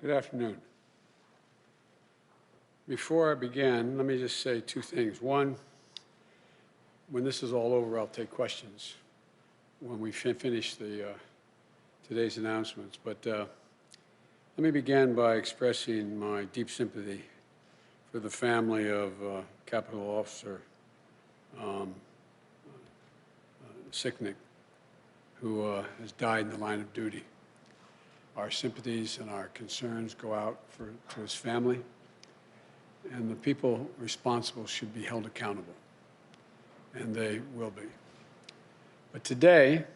Good afternoon. Before I begin, let me just say two things. One, when this is all over, I'll take questions when we finish today's announcements. But let me begin by expressing my deep sympathy for the family of Capitol Officer Sicknick, who has died in the line of duty. Our sympathies and our concerns go out to his family, and the people responsible should be held accountable, and they will be. But today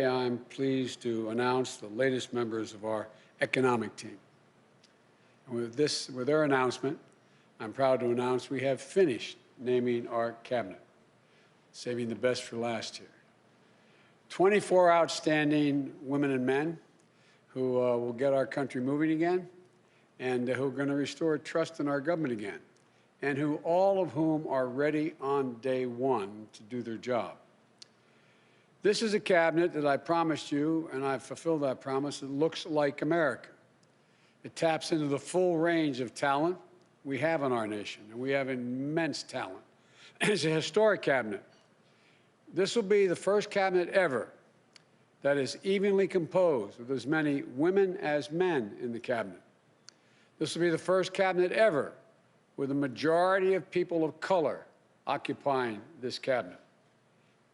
I'm pleased to announce the latest members of our economic team. And with their announcement, I'm proud to announce we have finished naming our cabinet, saving the best for last year. 24 outstanding women and men who will get our country moving again, and who are going to restore trust in our government again, and all of whom are ready on day one to do their job. This is a cabinet that I promised you, and I've fulfilled that promise. It looks like America. It taps into the full range of talent we have in our nation, and we have immense talent. It's a historic cabinet. This will be the first cabinet ever that is evenly composed with as many women as men in the cabinet. This will be the first cabinet ever with a majority of people of color occupying this cabinet.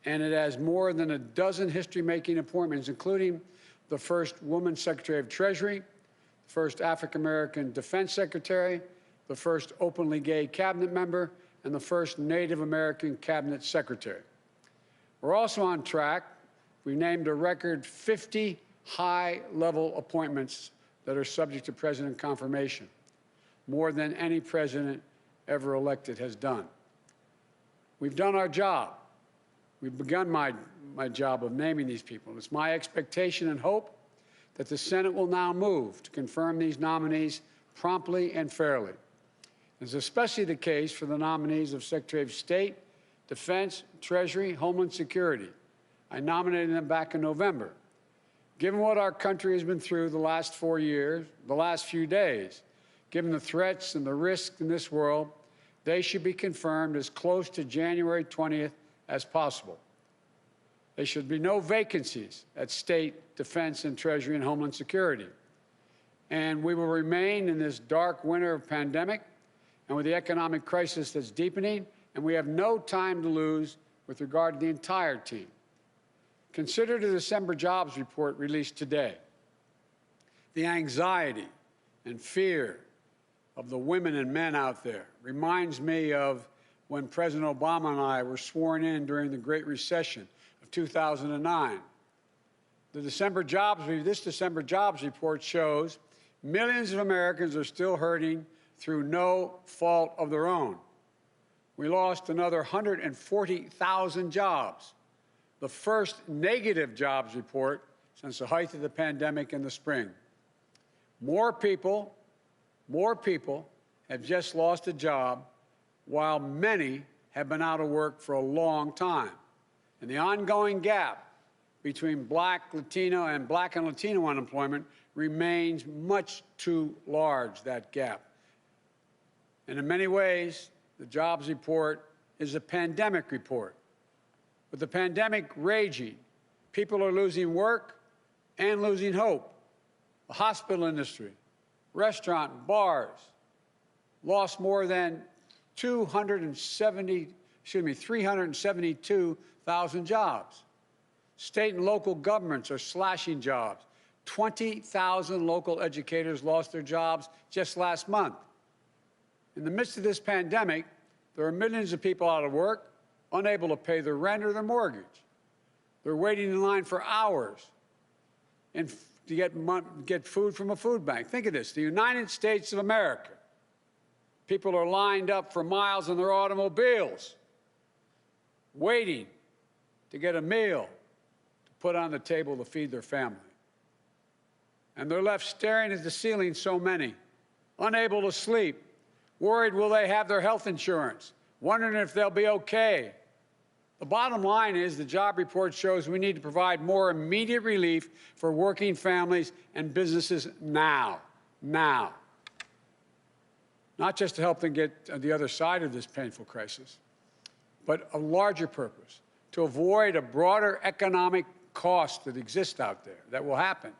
And it has more than a dozen history-making appointments, including the first woman Secretary of Treasury, the first African-American Defense Secretary, the first openly gay cabinet member, and the first Native American cabinet secretary. We're also on track. We named a record 50 high-level appointments that are subject to president confirmation, more than any president ever elected has done. We've done our job. We've begun my job of naming these people. It's my expectation and hope that the Senate will now move to confirm these nominees promptly and fairly. It's especially the case for the nominees of Secretary of State, Defense, Treasury, Homeland Security. I nominated them back in November. Given what our country has been through the last 4 years, the last few days, given the threats and the risks in this world, they should be confirmed as close to January 20th as possible. There should be no vacancies at State, Defense, and Treasury and Homeland Security. And we will remain in this dark winter of pandemic and with the economic crisis that's deepening, and we have no time to lose with regard to the entire team. Consider the December jobs report released today. The anxiety and fear of the women and men out there reminds me of when President Obama and I were sworn in during the Great Recession of 2009. This December jobs report shows millions of Americans are still hurting through no fault of their own. We lost another 140,000 jobs, the first negative jobs report since the height of the pandemic in the spring. More people have just lost a job, while many have been out of work for a long time. And the ongoing gap between Black and Latino unemployment remains much too large, that gap. And in many ways, the jobs report is a pandemic report. With the pandemic raging, people are losing work and losing hope. The hospital industry, restaurant and bars lost more than 372,000 jobs. State and local governments are slashing jobs. 20,000 local educators lost their jobs just last month. In the midst of this pandemic, there are millions of people out of work, unable to pay their rent or their mortgage. They're waiting in line for hours and to get food from a food bank. Think of this, the United States of America. People are lined up for miles in their automobiles, waiting to get a meal to put on the table to feed their family. And they're left staring at the ceiling, so many, unable to sleep, worried will they have their health insurance, wondering if they'll be okay. The bottom line is the job report shows we need to provide more immediate relief for working families and businesses now. now. Not just to help them get on the other side of this painful crisis, but a larger purpose, to avoid a broader economic cost that exists out there that will happen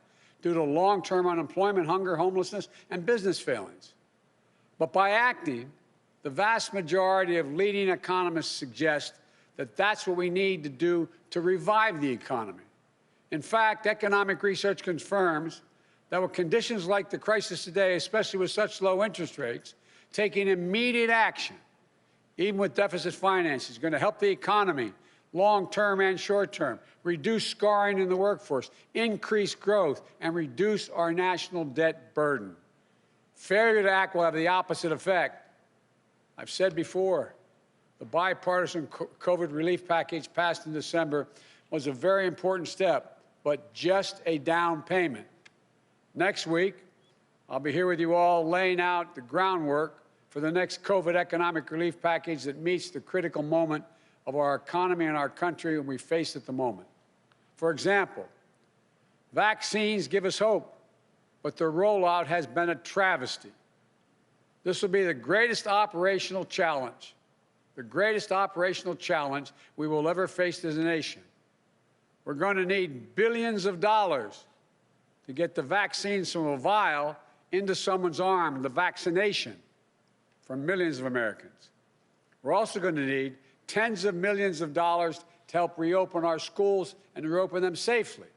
due to long-term unemployment, hunger, homelessness, and business failings. But by acting, the vast majority of leading economists suggest that that's what we need to do to revive the economy. In fact, economic research confirms that with conditions like the crisis today, especially with such low interest rates, taking immediate action, even with deficit finance, is going to help the economy long-term and short-term, reduce scarring in the workforce, increase growth, and reduce our national debt burden. Failure to act will have the opposite effect. I've said before, the bipartisan COVID relief package passed in December was a very important step, but just a down payment. Next week, I'll be here with you all laying out the groundwork for the next COVID economic relief package that meets the critical moment of our economy and our country when we face at the moment. For example, vaccines give us hope, but their rollout has been a travesty. This will be the greatest operational challenge we will ever face as a nation. We're going to need billions of dollars to get the vaccines from a vial into someone's arm, the vaccination for millions of Americans. We're also going to need tens of millions of dollars to help reopen our schools and reopen them safely.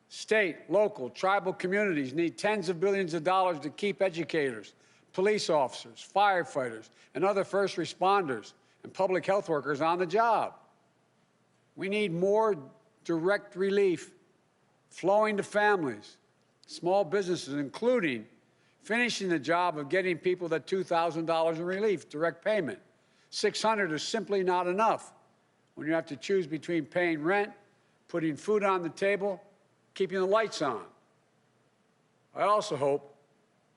State, local, tribal communities need tens of billions of dollars to keep educators, police officers, firefighters, and other first responders and public health workers on the job. We need more direct relief flowing to families, small businesses, including finishing the job of getting people that $2,000 in relief, direct payment. $600 is simply not enough when you have to choose between paying rent, putting food on the table, keeping the lights on. I also hope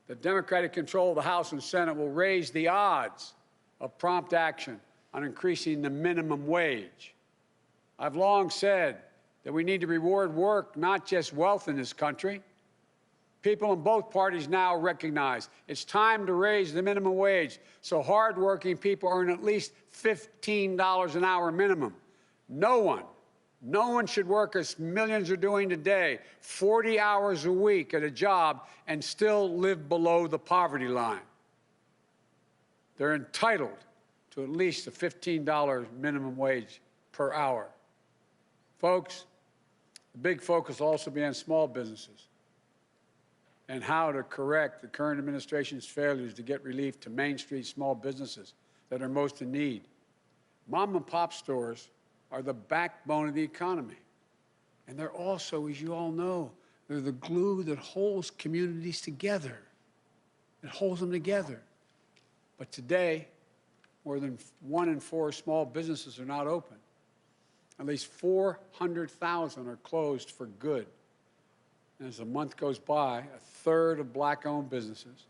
that Democratic control of the House and Senate will raise the odds of prompt action on increasing the minimum wage. I've long said that we need to reward work, not just wealth in this country. People in both parties now recognize it's time to raise the minimum wage so hardworking people earn at least $15 an hour minimum. No one should work as millions are doing today, 40 hours a week at a job, and still live below the poverty line. They're entitled to at least a $15 minimum wage per hour. Folks, the big focus will also be on small businesses and how to correct the current administration's failures to get relief to Main Street small businesses that are most in need. Mom and pop stores are the backbone of the economy. And they're also, as you all know, they're the glue that holds communities together. It holds them together. But today, more than 1 in 4 small businesses are not open. At least 400,000 are closed for good. And as the month goes by, 1/3 of Black-owned businesses,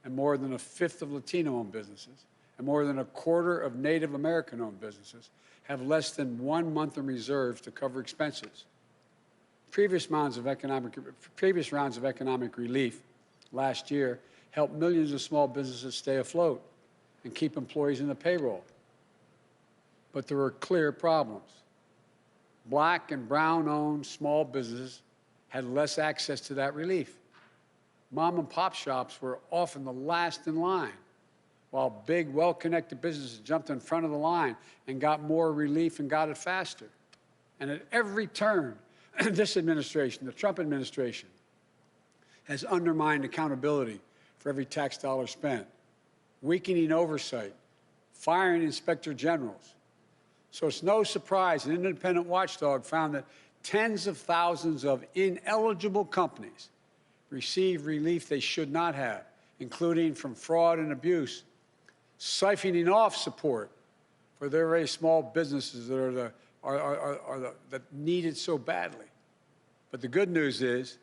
and more than 1/5 of Latino-owned businesses, and more than 1/4 of Native American-owned businesses have less than 1 month in reserves to cover expenses. Previous rounds of economic relief last year helped millions of small businesses stay afloat and keep employees in the payroll. But there were clear problems. Black and brown-owned small businesses had less access to that relief. Mom and pop shops were often the last in line, while big, well-connected businesses jumped in front of the line and got more relief and got it faster. And at every turn, this administration, the Trump administration, has undermined accountability for every tax dollar spent, weakening oversight, firing inspector generals. So it's no surprise an independent watchdog found that tens of thousands of ineligible companies receive relief they should not have, including from fraud and abuse, siphoning off support for their very small businesses that that need it so badly. But the good news is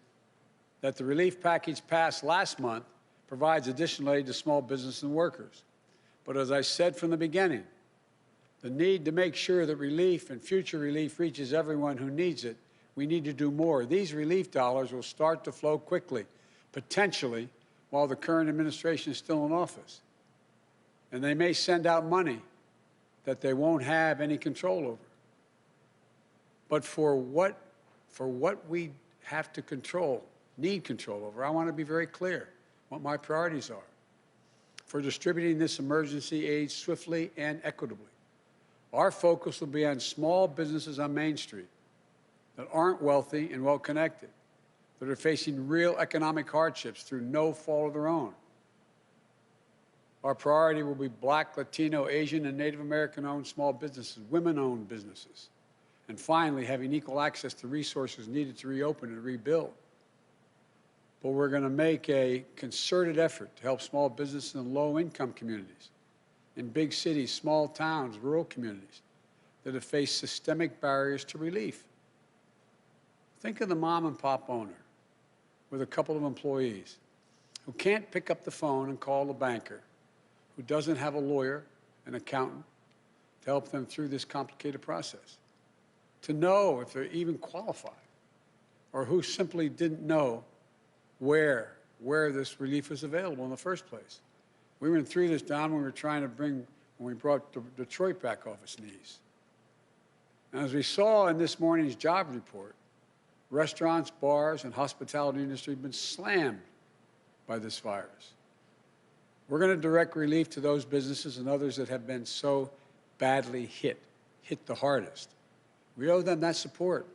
that the relief package passed last month provides additional aid to small business and workers. But as I said from the beginning, the need to make sure that relief and future relief reaches everyone who needs it, we need to do more. These relief dollars will start to flow quickly, potentially while the current administration is still in office. And they may send out money that they won't have any control over. But for what we have to need control over, I want to be very clear what my priorities are for distributing this emergency aid swiftly and equitably. Our focus will be on small businesses on Main Street that aren't wealthy and well-connected, that are facing real economic hardships through no fault of their own. Our priority will be Black, Latino, Asian, and Native American-owned small businesses, women-owned businesses, and finally, having equal access to resources needed to reopen and rebuild. But we're going to make a concerted effort to help small businesses in low-income communities, in big cities, small towns, rural communities that have faced systemic barriers to relief. Think of the mom-and-pop owner with a couple of employees who can't pick up the phone and call the banker, who doesn't have a lawyer, an accountant, to help them through this complicated process, to know if they're even qualified, or who simply didn't know where this relief was available in the first place. We went through this, Don, when we brought Detroit back off its knees. And as we saw in this morning's job report, restaurants, bars, and hospitality industry have been slammed by this virus. We're going to direct relief to those businesses and others that have been so badly hit the hardest. We owe them that support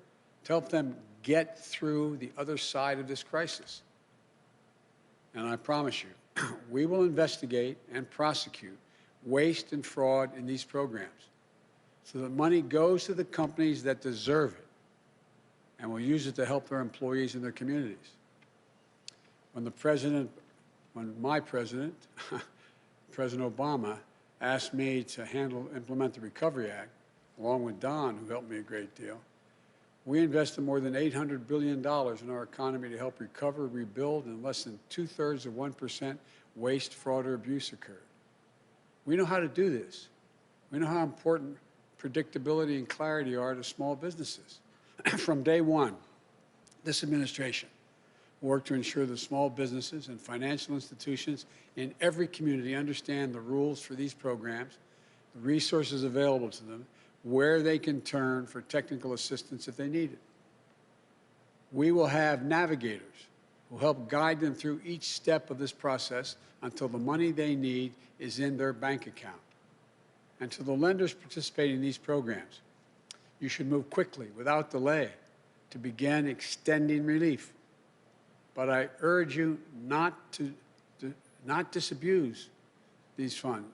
to help them get through the other side of this crisis. And I promise you, we will investigate and prosecute waste and fraud in these programs so that money goes to the companies that deserve it, and we'll use it to help their employees and their communities. When my president, President Obama, asked me to implement the Recovery Act, along with Don, who helped me a great deal, we invested more than $800 billion in our economy to help recover, rebuild, and less than 2/3 of 1% waste, fraud, or abuse occurred. We know how to do this. We know how important predictability and clarity are to small businesses. From day one, this administration worked to ensure that small businesses and financial institutions in every community understand the rules for these programs, the resources available to them, where they can turn for technical assistance if they need it. We will have navigators who help guide them through each step of this process until the money they need is in their bank account. And to the lenders participating in these programs, you should move quickly, without delay, to begin extending relief. But I urge you not to disabuse these funds,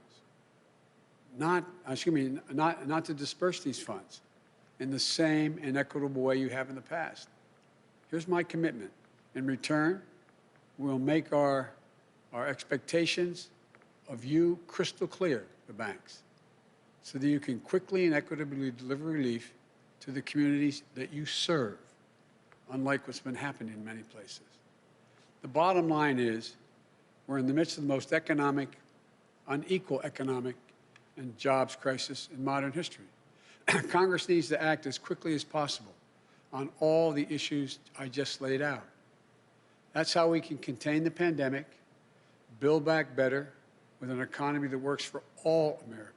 not to disperse these funds in the same inequitable way you have in the past. Here's my commitment. In return, we'll make our expectations of you crystal clear, the banks, so that you can quickly and equitably deliver relief to the communities that you serve, unlike what's been happening in many places. The bottom line is we're in the midst of the most unequal economic and jobs crisis in modern history. Congress needs to act as quickly as possible on all the issues I just laid out. That's how we can contain the pandemic, build back better with an economy that works for all Americans.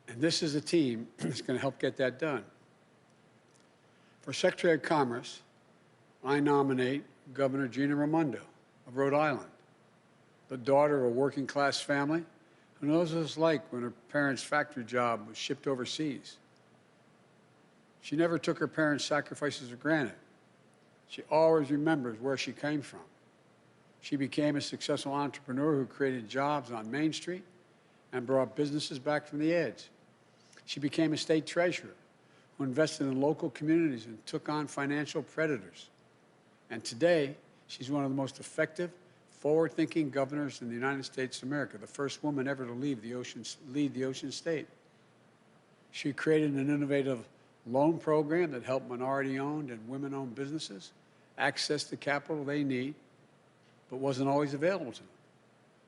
And this is a team that's going to help get that done. For Secretary of Commerce, I nominate Governor Gina Raimondo of Rhode Island, the daughter of a working-class family who knows what it's like when her parents' factory job was shipped overseas. She never took her parents' sacrifices for granted. She always remembers where she came from. She became a successful entrepreneur who created jobs on Main Street and brought businesses back from the edge. She became a state treasurer who invested in local communities and took on financial predators. And today, she's one of the most effective, forward-thinking governors in the United States of America, the first woman ever to lead the ocean state. She created an innovative loan program that helped minority-owned and women-owned businesses access the capital they need, but wasn't always available to them.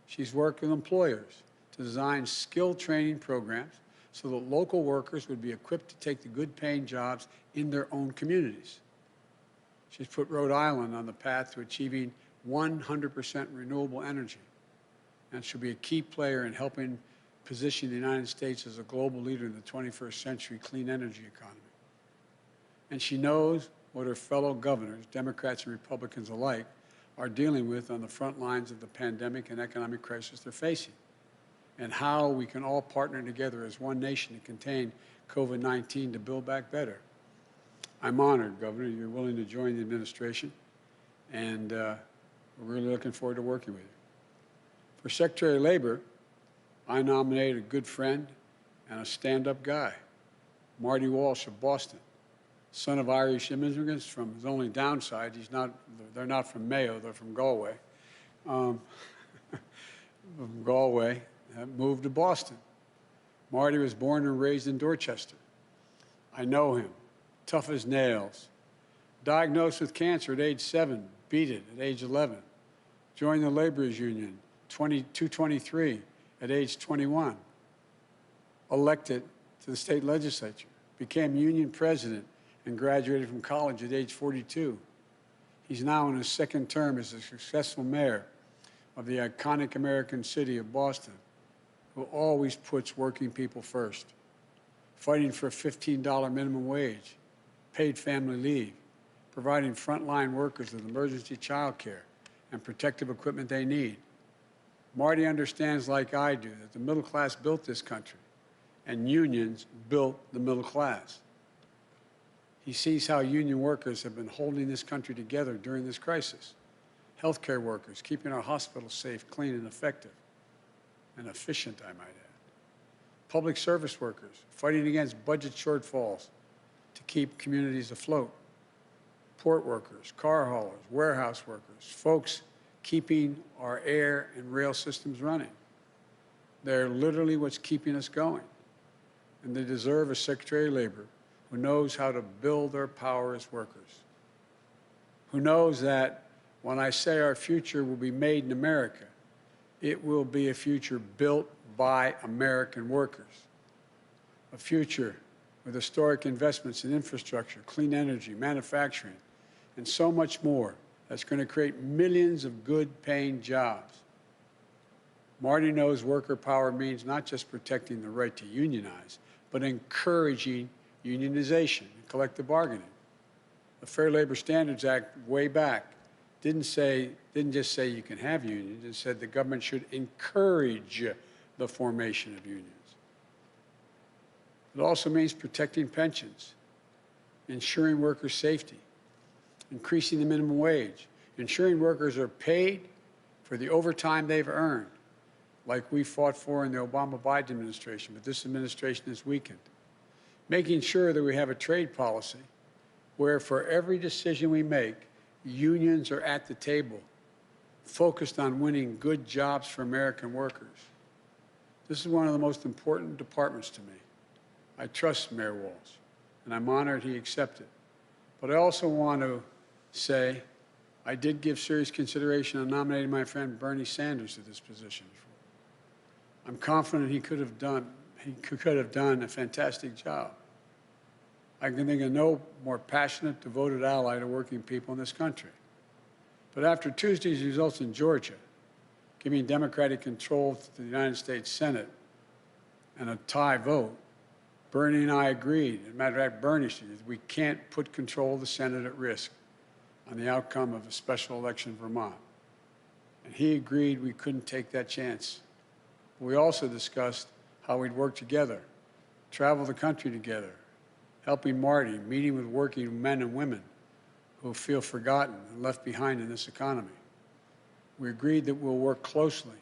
She's worked with employers to design skill training programs so that local workers would be equipped to take the good-paying jobs in their own communities. She's put Rhode Island on the path to achieving 100% renewable energy, and she'll be a key player in helping position the United States as a global leader in the 21st century clean energy economy. And she knows what her fellow governors, Democrats and Republicans alike, are dealing with on the front lines of the pandemic and economic crisis they're facing, and how we can all partner together as one nation to contain COVID-19 to build back better. I'm honored, Governor, you're willing to join the administration, and we're really looking forward to working with you. For Secretary of Labor, I nominate a good friend and a stand-up guy, Marty Walsh of Boston, son of Irish immigrants. From his only downside, they're not from Mayo, they're from Galway. From Galway, moved to Boston. Marty was born and raised in Dorchester. I know him, tough as nails. Diagnosed with cancer at age 7, beat it at age 11. Joined the laborers union, 223 at age 21. Elected to the state legislature, became union president and graduated from college at age 42. He's now in his second term as a successful mayor of the iconic American city of Boston, who always puts working people first, fighting for a $15 minimum wage, paid family leave, providing frontline workers with emergency child care and protective equipment they need. Marty understands, like I do, that the middle class built this country, and unions built the middle class. He sees how union workers have been holding this country together during this crisis. Healthcare workers, keeping our hospitals safe, clean, and effective, and efficient, I might add. Public service workers, fighting against budget shortfalls to keep communities afloat. Port workers, car haulers, warehouse workers, folks keeping our air and rail systems running. They're literally what's keeping us going. And they deserve a Secretary of Labor who knows how to build their power as workers, who knows that when I say our future will be made in America, it will be a future built by American workers, a future with historic investments in infrastructure, clean energy, manufacturing, and so much more that's going to create millions of good-paying jobs. Marty knows worker power means not just protecting the right to unionize, but encouraging unionization and collective bargaining. The Fair Labor Standards Act way back didn't just say you can have unions, it said the government should encourage the formation of unions. It also means protecting pensions, ensuring workers' safety, increasing the minimum wage, ensuring workers are paid for the overtime they've earned, like we fought for in the Obama-Biden administration, but this administration has weakened. Making sure that we have a trade policy where for every decision we make, unions are at the table, focused on winning good jobs for American workers. This is one of the most important departments to me. I trust Mayor Walsh, and I'm honored he accepted. But I also want to say I did give serious consideration on nominating my friend Bernie Sanders to this position. I'm confident he could have done a fantastic job. I can think of no more passionate, devoted ally to working people in this country. But after Tuesday's results in Georgia, giving Democratic control to the United States Senate and a tie vote, Bernie and I agreed, as a matter of fact, Bernie said, we can't put control of the Senate at risk on the outcome of a special election in Vermont. And he agreed we couldn't take that chance. We also discussed how we'd work together, travel the country together, helping Marty, meeting with working men and women who feel forgotten and left behind in this economy. We agreed that we'll work closely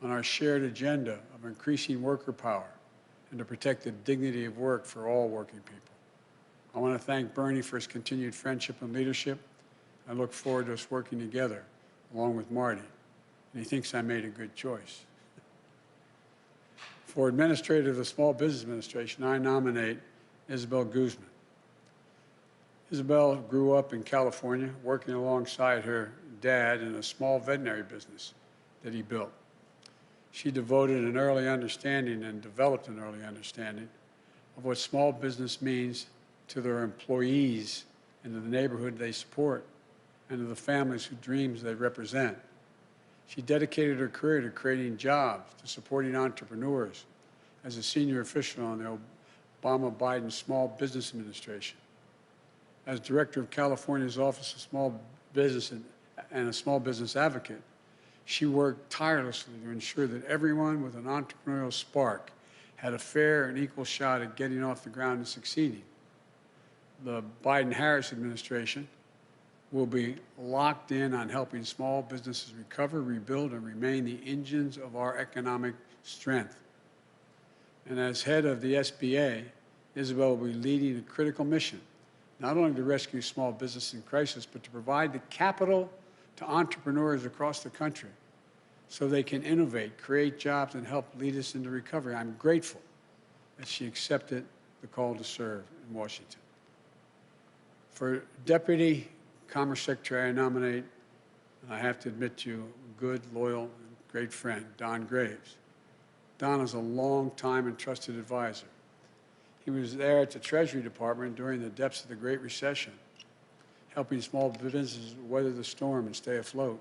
on our shared agenda of increasing worker power and to protect the dignity of work for all working people. I want to thank Bernie for his continued friendship and leadership. I look forward to us working together along with Marty, and he thinks I made a good choice. For Administrator of the Small Business Administration, I nominate Isabel Guzman. Isabel grew up in California, working alongside her dad in a small veterinary business that he built. She devoted an early understanding and developed an early understanding of what small business means to their employees and to the neighborhood they support, and to the families whose dreams they represent. She dedicated her career to creating jobs, to supporting entrepreneurs as a senior official on the Obama-Biden Small Business Administration. As director of California's Office of Small Business and a small business advocate, she worked tirelessly to ensure that everyone with an entrepreneurial spark had a fair and equal shot at getting off the ground and succeeding. The Biden-Harris administration will be locked in on helping small businesses recover, rebuild, and remain the engines of our economic strength. And as head of the SBA, Isabel will be leading a critical mission, not only to rescue small business in crisis, but to provide the capital to entrepreneurs across the country so they can innovate, create jobs, and help lead us into recovery. I'm grateful that she accepted the call to serve in Washington. For Deputy Commerce Secretary, I nominate, and I have to admit to you, a good, loyal, and great friend, Don Graves. Don is a long-time and trusted advisor. He was there at the Treasury Department during the depths of the Great Recession, helping small businesses weather the storm and stay afloat.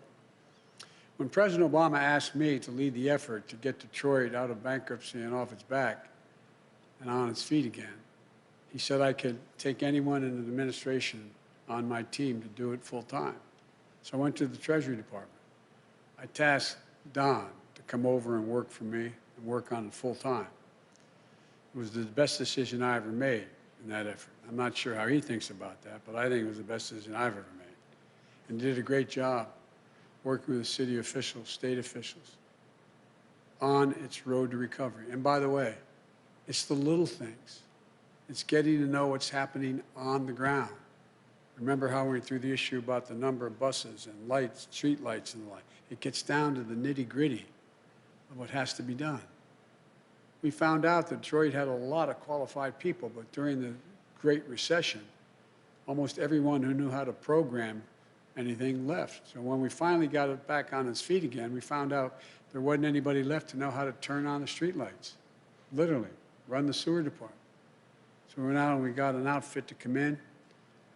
When President Obama asked me to lead the effort to get Detroit out of bankruptcy and off its back and on its feet again, he said I could take anyone in the administration on my team to do it full time. So I went to the Treasury Department. I tasked Don to come over and work for me and work on it full time. It was the best decision I ever made in that effort. I'm not sure how he thinks about that, but I think it was the best decision I've ever made. And did a great job working with the city officials, state officials, on its road to recovery. And by the way, it's the little things. It's getting to know what's happening on the ground. Remember how we went through the issue about the number of buses and lights, street lights and the like. It gets down to the nitty-gritty of what has to be done. We found out that Detroit had a lot of qualified people, but during the Great Recession, almost everyone who knew how to program anything left. So when we finally got it back on its feet again, we found out there wasn't anybody left to know how to turn on the streetlights, literally, run the sewer department. So we went out and we got an outfit to come in,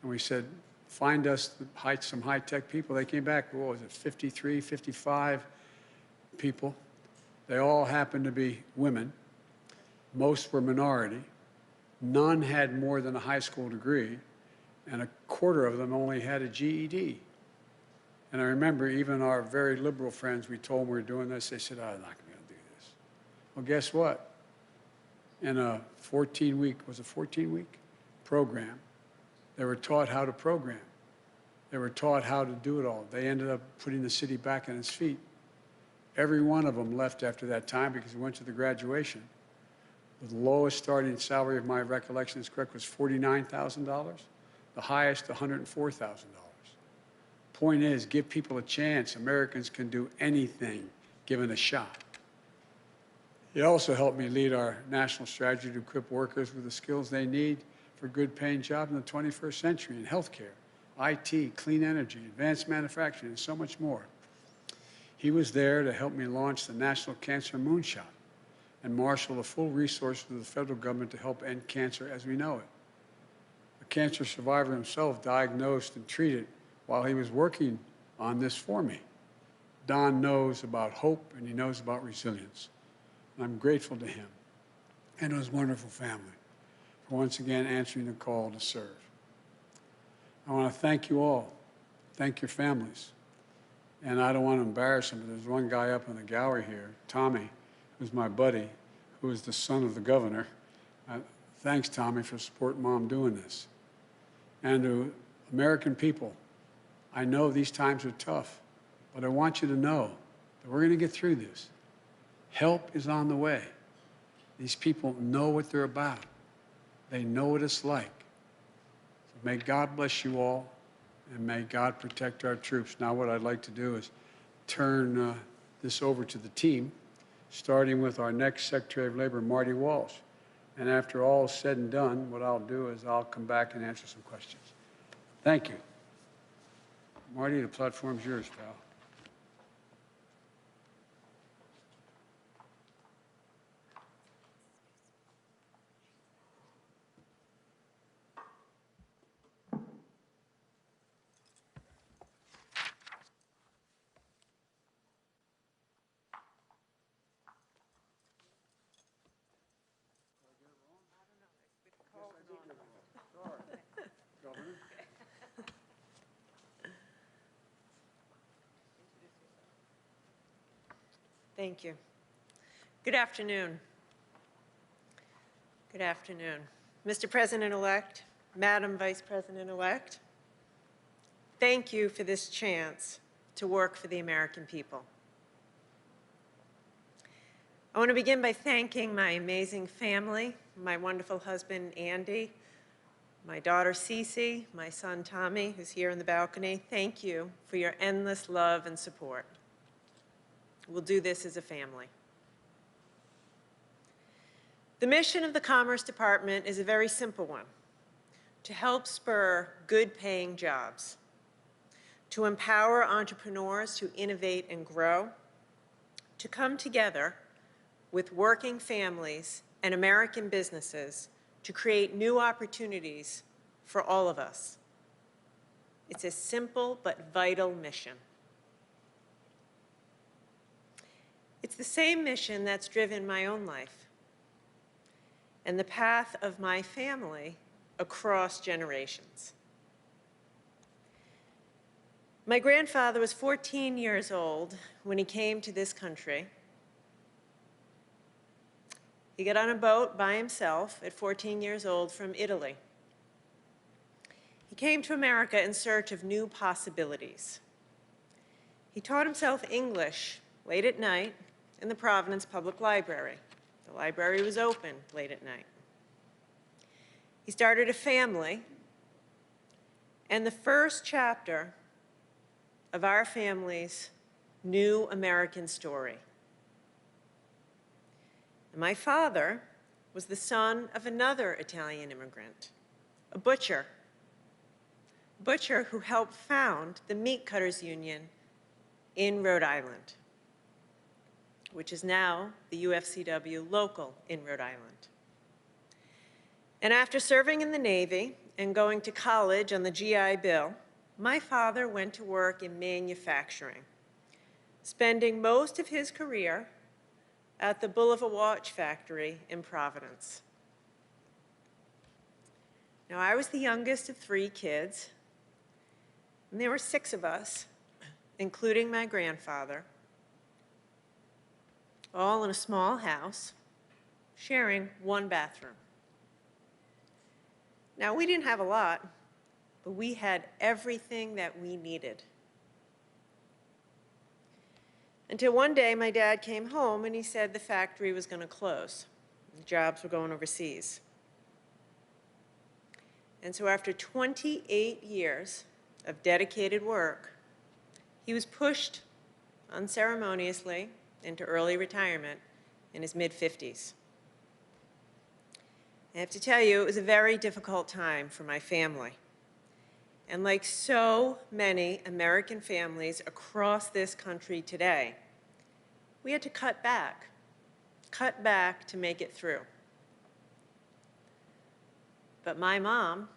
and we said, find us some high-tech people. They came back, what was it, 53, 55 people. They all happened to be women. Most were minority. None had more than a high school degree, and a quarter of them only had a GED. And I remember even our very liberal friends, we told them we were doing this, they said, oh, I'm not going to do this. Well, guess what? In a 14-week program, they were taught how to program. They were taught how to do it all. They ended up putting the city back on its feet. Every one of them left after that time because we went to the graduation. The lowest starting salary, if my recollection is correct, was $49,000. The highest, $104,000. Point is, give people a chance. Americans can do anything given a shot. It also helped me lead our national strategy to equip workers with the skills they need for good-paying jobs in the 21st century in healthcare, IT, clean energy, advanced manufacturing, and so much more. He was there to help me launch the National Cancer Moonshot and marshal the full resources of the federal government to help end cancer as we know it. A cancer survivor himself, diagnosed and treated while he was working on this for me. Don knows about hope and he knows about resilience. And I'm grateful to him and to his wonderful family for once again answering the call to serve. I want to thank you all. Thank your families. And I don't want to embarrass him, but there's one guy up in the gallery here, Tommy, who's my buddy, who is the son of the governor. Thanks, Tommy, for supporting Mom doing this. And to American people, I know these times are tough, but I want you to know that we're going to get through this. Help is on the way. These people know what they're about. They know what it's like. So may God bless you all, and may God protect our troops. Now what I'd like to do is turn this over to the team, starting with our next Secretary of Labor, Marty Walsh. And after all is said and done, what I'll do is I'll come back and answer some questions. Thank you. Marty, the platform's yours, pal. Thank you. Good afternoon. Good afternoon. Mr. President-elect, Madam Vice President-elect, thank you for this chance to work for the American people. I want to begin by thanking my amazing family, my wonderful husband, Andy, my daughter, Cece, my son, Tommy, who's here in the balcony. Thank you for your endless love and support. We'll do this as a family. The mission of the Commerce Department is a very simple one: to help spur good-paying jobs, to empower entrepreneurs to innovate and grow, to come together with working families and American businesses to create new opportunities for all of us. It's a simple but vital mission. It's the same mission that's driven my own life and the path of my family across generations. My grandfather was 14 years old when he came to this country. He got on a boat by himself at 14 years old from Italy. He came to America in search of new possibilities. He taught himself English late at night in the Providence Public Library. The library was open late at night. He started a family, and the first chapter of our family's new American story. And my father was the son of another Italian immigrant, a butcher who helped found the Meat Cutters Union in Rhode Island, which is now the UFCW local in Rhode Island. And after serving in the Navy and going to college on the GI Bill, my father went to work in manufacturing, spending most of his career at the Bulliver Watch Factory in Providence. Now, I was the youngest of 3 kids, and there were 6 of us, including my grandfather, all in a small house, sharing one bathroom. Now, we didn't have a lot, but we had everything that we needed. Until one day, my dad came home and he said the factory was going to close. The jobs were going overseas. And so after 28 years of dedicated work, he was pushed unceremoniously into early retirement in his mid-50s. I have to tell you, it was a very difficult time for my family. And like so many American families across this country today, we had to cut back to make it through. But my mom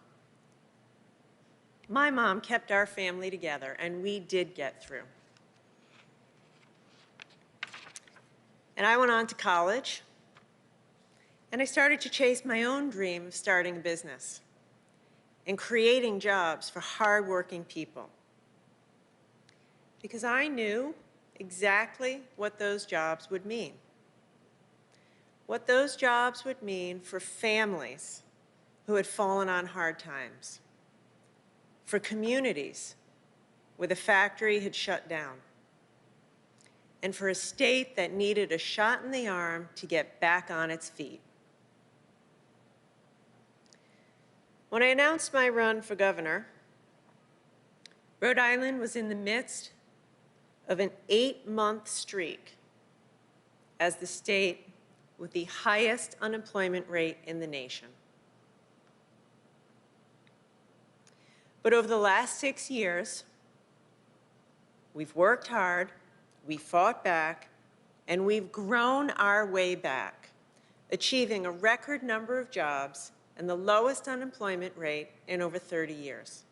kept our family together, and we did get through. And I went on to college, and I started to chase my own dream of starting a business and creating jobs for hardworking people. Because I knew exactly what those jobs would mean. What those jobs would mean for families who had fallen on hard times, for communities where the factory had shut down, and for a state that needed a shot in the arm to get back on its feet. When I announced my run for governor, Rhode Island was in the midst of an 8-month streak as the state with the highest unemployment rate in the nation. But over the last 6 years, we've worked hard, we fought back, and we've grown our way back, achieving a record number of jobs and the lowest unemployment rate in over 30 years.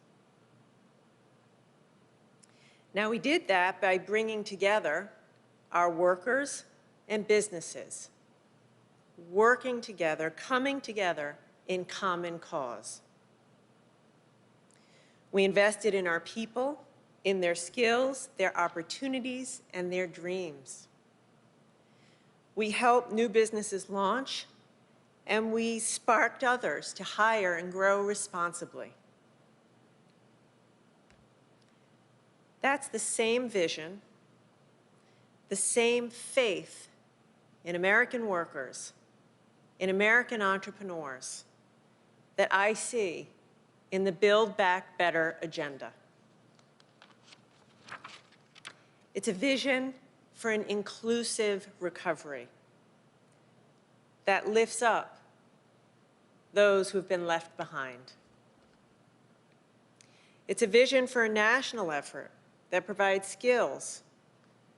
Now, we did that by bringing together our workers and businesses, working together, coming together in common cause. We invested in our people, in their skills, their opportunities, and their dreams. We helped new businesses launch, and we sparked others to hire and grow responsibly. That's the same vision, the same faith in American workers, in American entrepreneurs, that I see in the Build Back Better agenda. It's a vision for an inclusive recovery that lifts up those who've been left behind. It's a vision for a national effort that provides skills,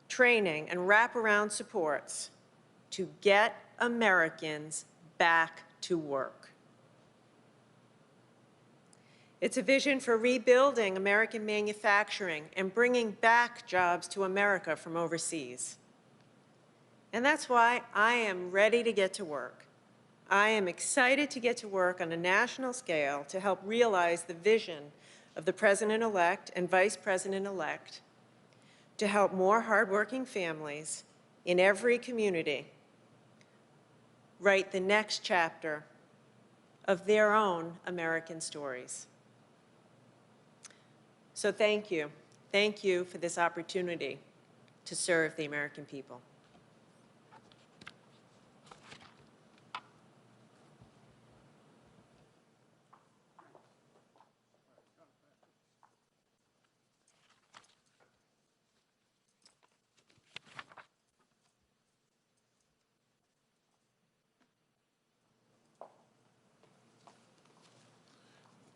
training, and wraparound supports to get Americans back to work. It's a vision for rebuilding American manufacturing and bringing back jobs to America from overseas. And that's why I am ready to get to work. I am excited to get to work on a national scale to help realize the vision of the President-elect and Vice President-elect to help more hardworking families in every community write the next chapter of their own American stories. So thank you. Thank you for this opportunity to serve the American people.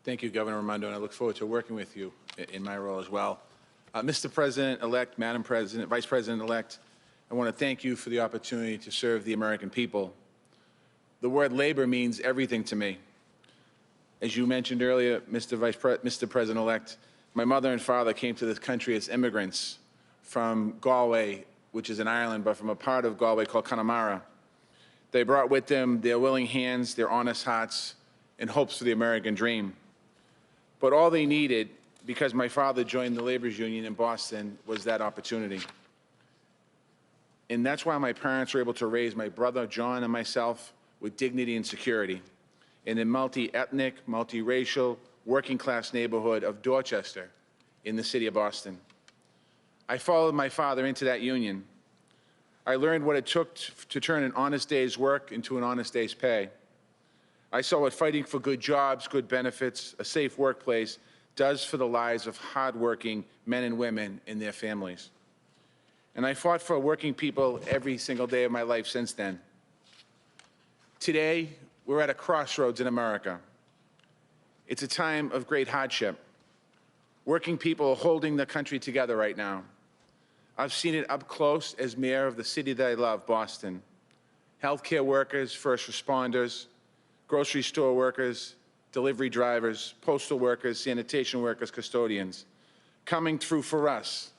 Thank you, Governor Raimondo, and I look forward to working with you in my role as well. Mr. President-elect, Madam President, Vice President-elect, I want to thank you for the opportunity to serve the American people. The word labor means everything to me. As you mentioned earlier, Mr. President-elect, my mother and father came to this country as immigrants from Galway, which is in Ireland, but from a part of Galway called Connemara. They brought with them their willing hands, their honest hearts, and hopes for the American dream. But all they needed, because my father joined the laborers union in Boston, was that opportunity. And that's why my parents were able to raise my brother, John, and myself with dignity and security in the multi-ethnic, multi-racial, working-class neighborhood of Dorchester in the city of Boston. I followed my father into that union. I learned what it took to turn an honest day's work into an honest day's pay. I saw what fighting for good jobs, good benefits, a safe workplace does for the lives of hardworking men and women and their families. And I fought for working people every single day of my life since then. Today, we're at a crossroads in America. It's a time of great hardship. Working people are holding the country together right now. I've seen it up close as mayor of the city that I love, Boston. Healthcare workers, first responders, grocery store workers, delivery drivers, postal workers, sanitation workers, custodians, coming through for us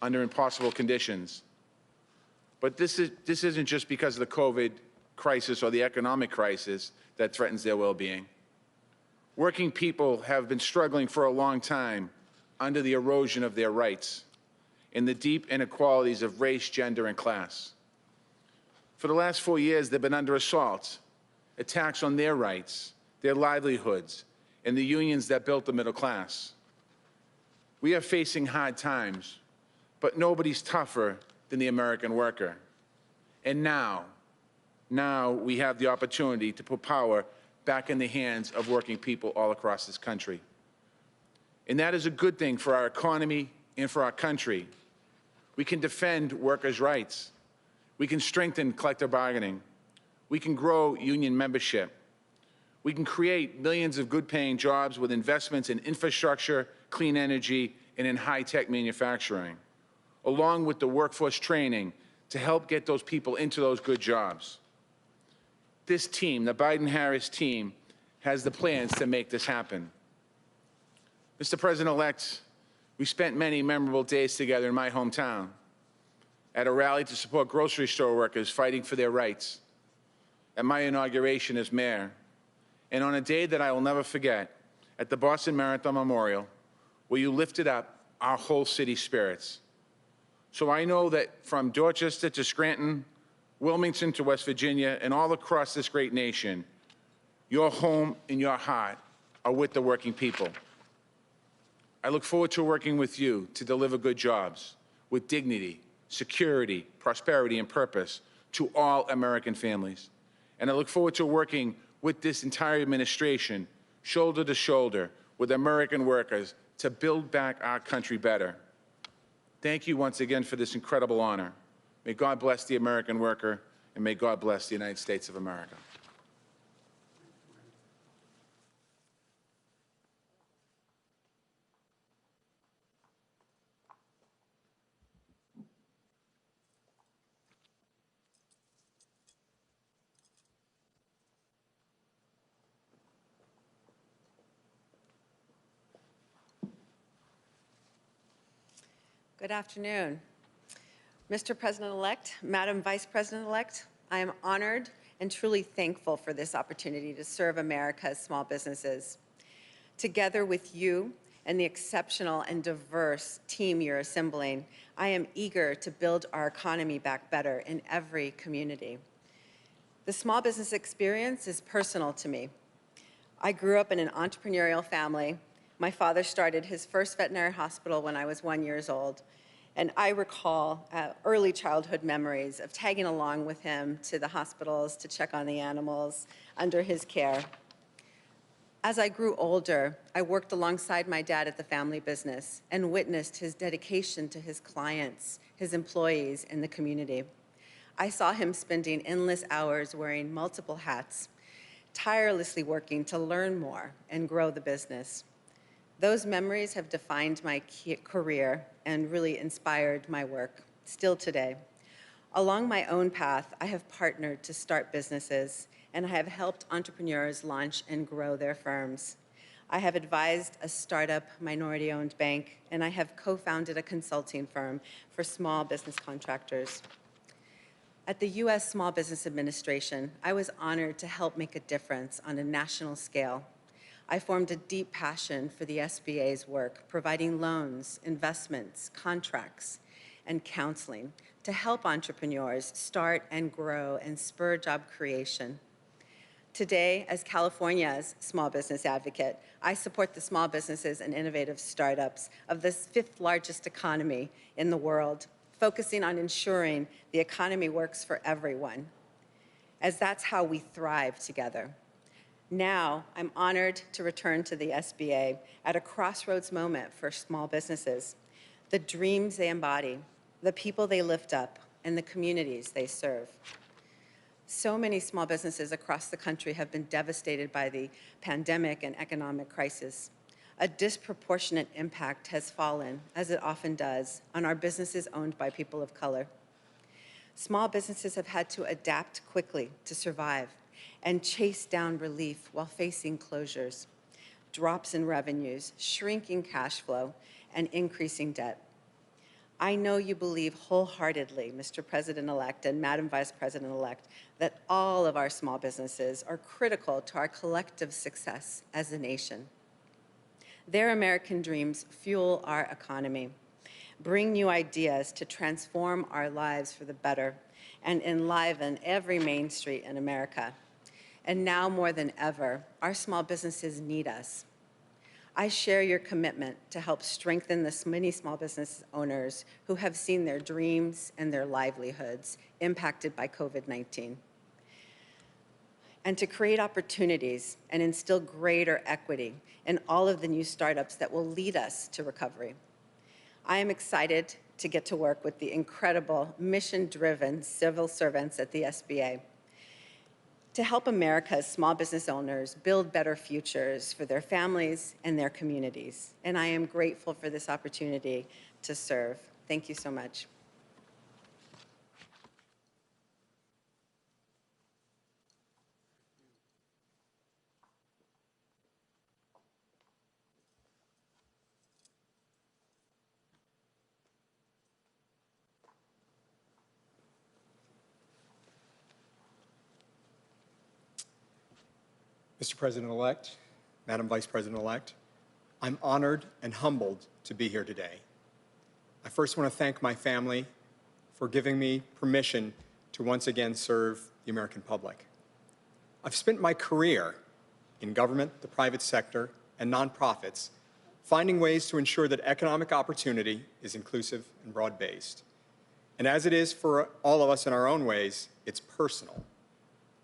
under impossible conditions. But this isn't just because of the COVID crisis or the economic crisis that threatens their well-being. Working people have been struggling for a long time under the erosion of their rights and the deep inequalities of race, gender, and class. For the last 4 years, they've been under assault, attacks on their rights, their livelihoods, and the unions that built the middle class. We are facing hard times, but nobody's tougher than the American worker. And now we have the opportunity to put power back in the hands of working people all across this country. And that is a good thing for our economy and for our country. We can defend workers' rights. We can strengthen collective bargaining. We can grow union membership. We can create millions of good-paying jobs with investments in infrastructure, clean energy, and in high-tech manufacturing, along with the workforce training to help get those people into those good jobs. This team, the Biden-Harris team, has the plans to make this happen. Mr. President-elect, we spent many memorable days together in my hometown at a rally to support grocery store workers fighting for their rights, at my inauguration as mayor, and on a day that I will never forget, at the Boston Marathon Memorial, where you lifted up our whole city's spirits. So I know that from Dorchester to Scranton, Wilmington to West Virginia, and all across this great nation, your home and your heart are with the working people. I look forward to working with you to deliver good jobs with dignity, security, prosperity, and purpose to all American families. And I look forward to working with this entire administration, shoulder to shoulder with American workers to build back our country better. Thank you once again for this incredible honor. May God bless the American worker, and may God bless the United States of America. Good afternoon. Mr. President-elect, Madam Vice President-elect, I am honored and truly thankful for this opportunity to serve America's small businesses. Together with you and the exceptional and diverse team you're assembling, I am eager to build our economy back better in every community. The small business experience is personal to me. I grew up in an entrepreneurial family. My father started his first veterinary hospital when I was 1 year old, and I recall early childhood memories of tagging along with him to the hospitals to check on the animals under his care. As I grew older, I worked alongside my dad at the family business and witnessed his dedication to his clients, his employees, and the community. I saw him spending endless hours wearing multiple hats, tirelessly working to learn more and grow the business. Those memories have defined my career and really inspired my work, still today. Along my own path, I have partnered to start businesses, and I have helped entrepreneurs launch and grow their firms. I have advised a startup minority-owned bank, and I have co-founded a consulting firm for small business contractors. At the U.S. Small Business Administration, I was honored to help make a difference on a national scale. I formed a deep passion for the SBA's work, providing loans, investments, contracts, and counseling to help entrepreneurs start and grow and spur job creation. Today, as California's small business advocate, I support the small businesses and innovative startups of the 5th largest economy in the world, focusing on ensuring the economy works for everyone, as that's how we thrive together. Now, I'm honored to return to the SBA at a crossroads moment for small businesses, the dreams they embody, the people they lift up, and the communities they serve. So many small businesses across the country have been devastated by the pandemic and economic crisis. A disproportionate impact has fallen, as it often does, on our businesses owned by people of color. Small businesses have had to adapt quickly to survive and chase down relief while facing closures, drops in revenues, shrinking cash flow, and increasing debt. I know you believe wholeheartedly, Mr. President-elect and Madam Vice President-elect, that all of our small businesses are critical to our collective success as a nation. Their American dreams fuel our economy, bring new ideas to transform our lives for the better, and enliven every main street in America. And now more than ever, our small businesses need us. I share your commitment to help strengthen the many small business owners who have seen their dreams and their livelihoods impacted by COVID-19. And to create opportunities and instill greater equity in all of the new startups that will lead us to recovery. I am excited to get to work with the incredible mission-driven civil servants at the SBA to help America's small business owners build better futures for their families and their communities. And I am grateful for this opportunity to serve. Thank you so much. Mr. President-elect, Madam Vice President-elect, I'm honored and humbled to be here today. I first want to thank my family for giving me permission to once again serve the American public. I've spent my career in government, the private sector, and nonprofits, finding ways to ensure that economic opportunity is inclusive and broad-based. And as it is for all of us in our own ways, it's personal.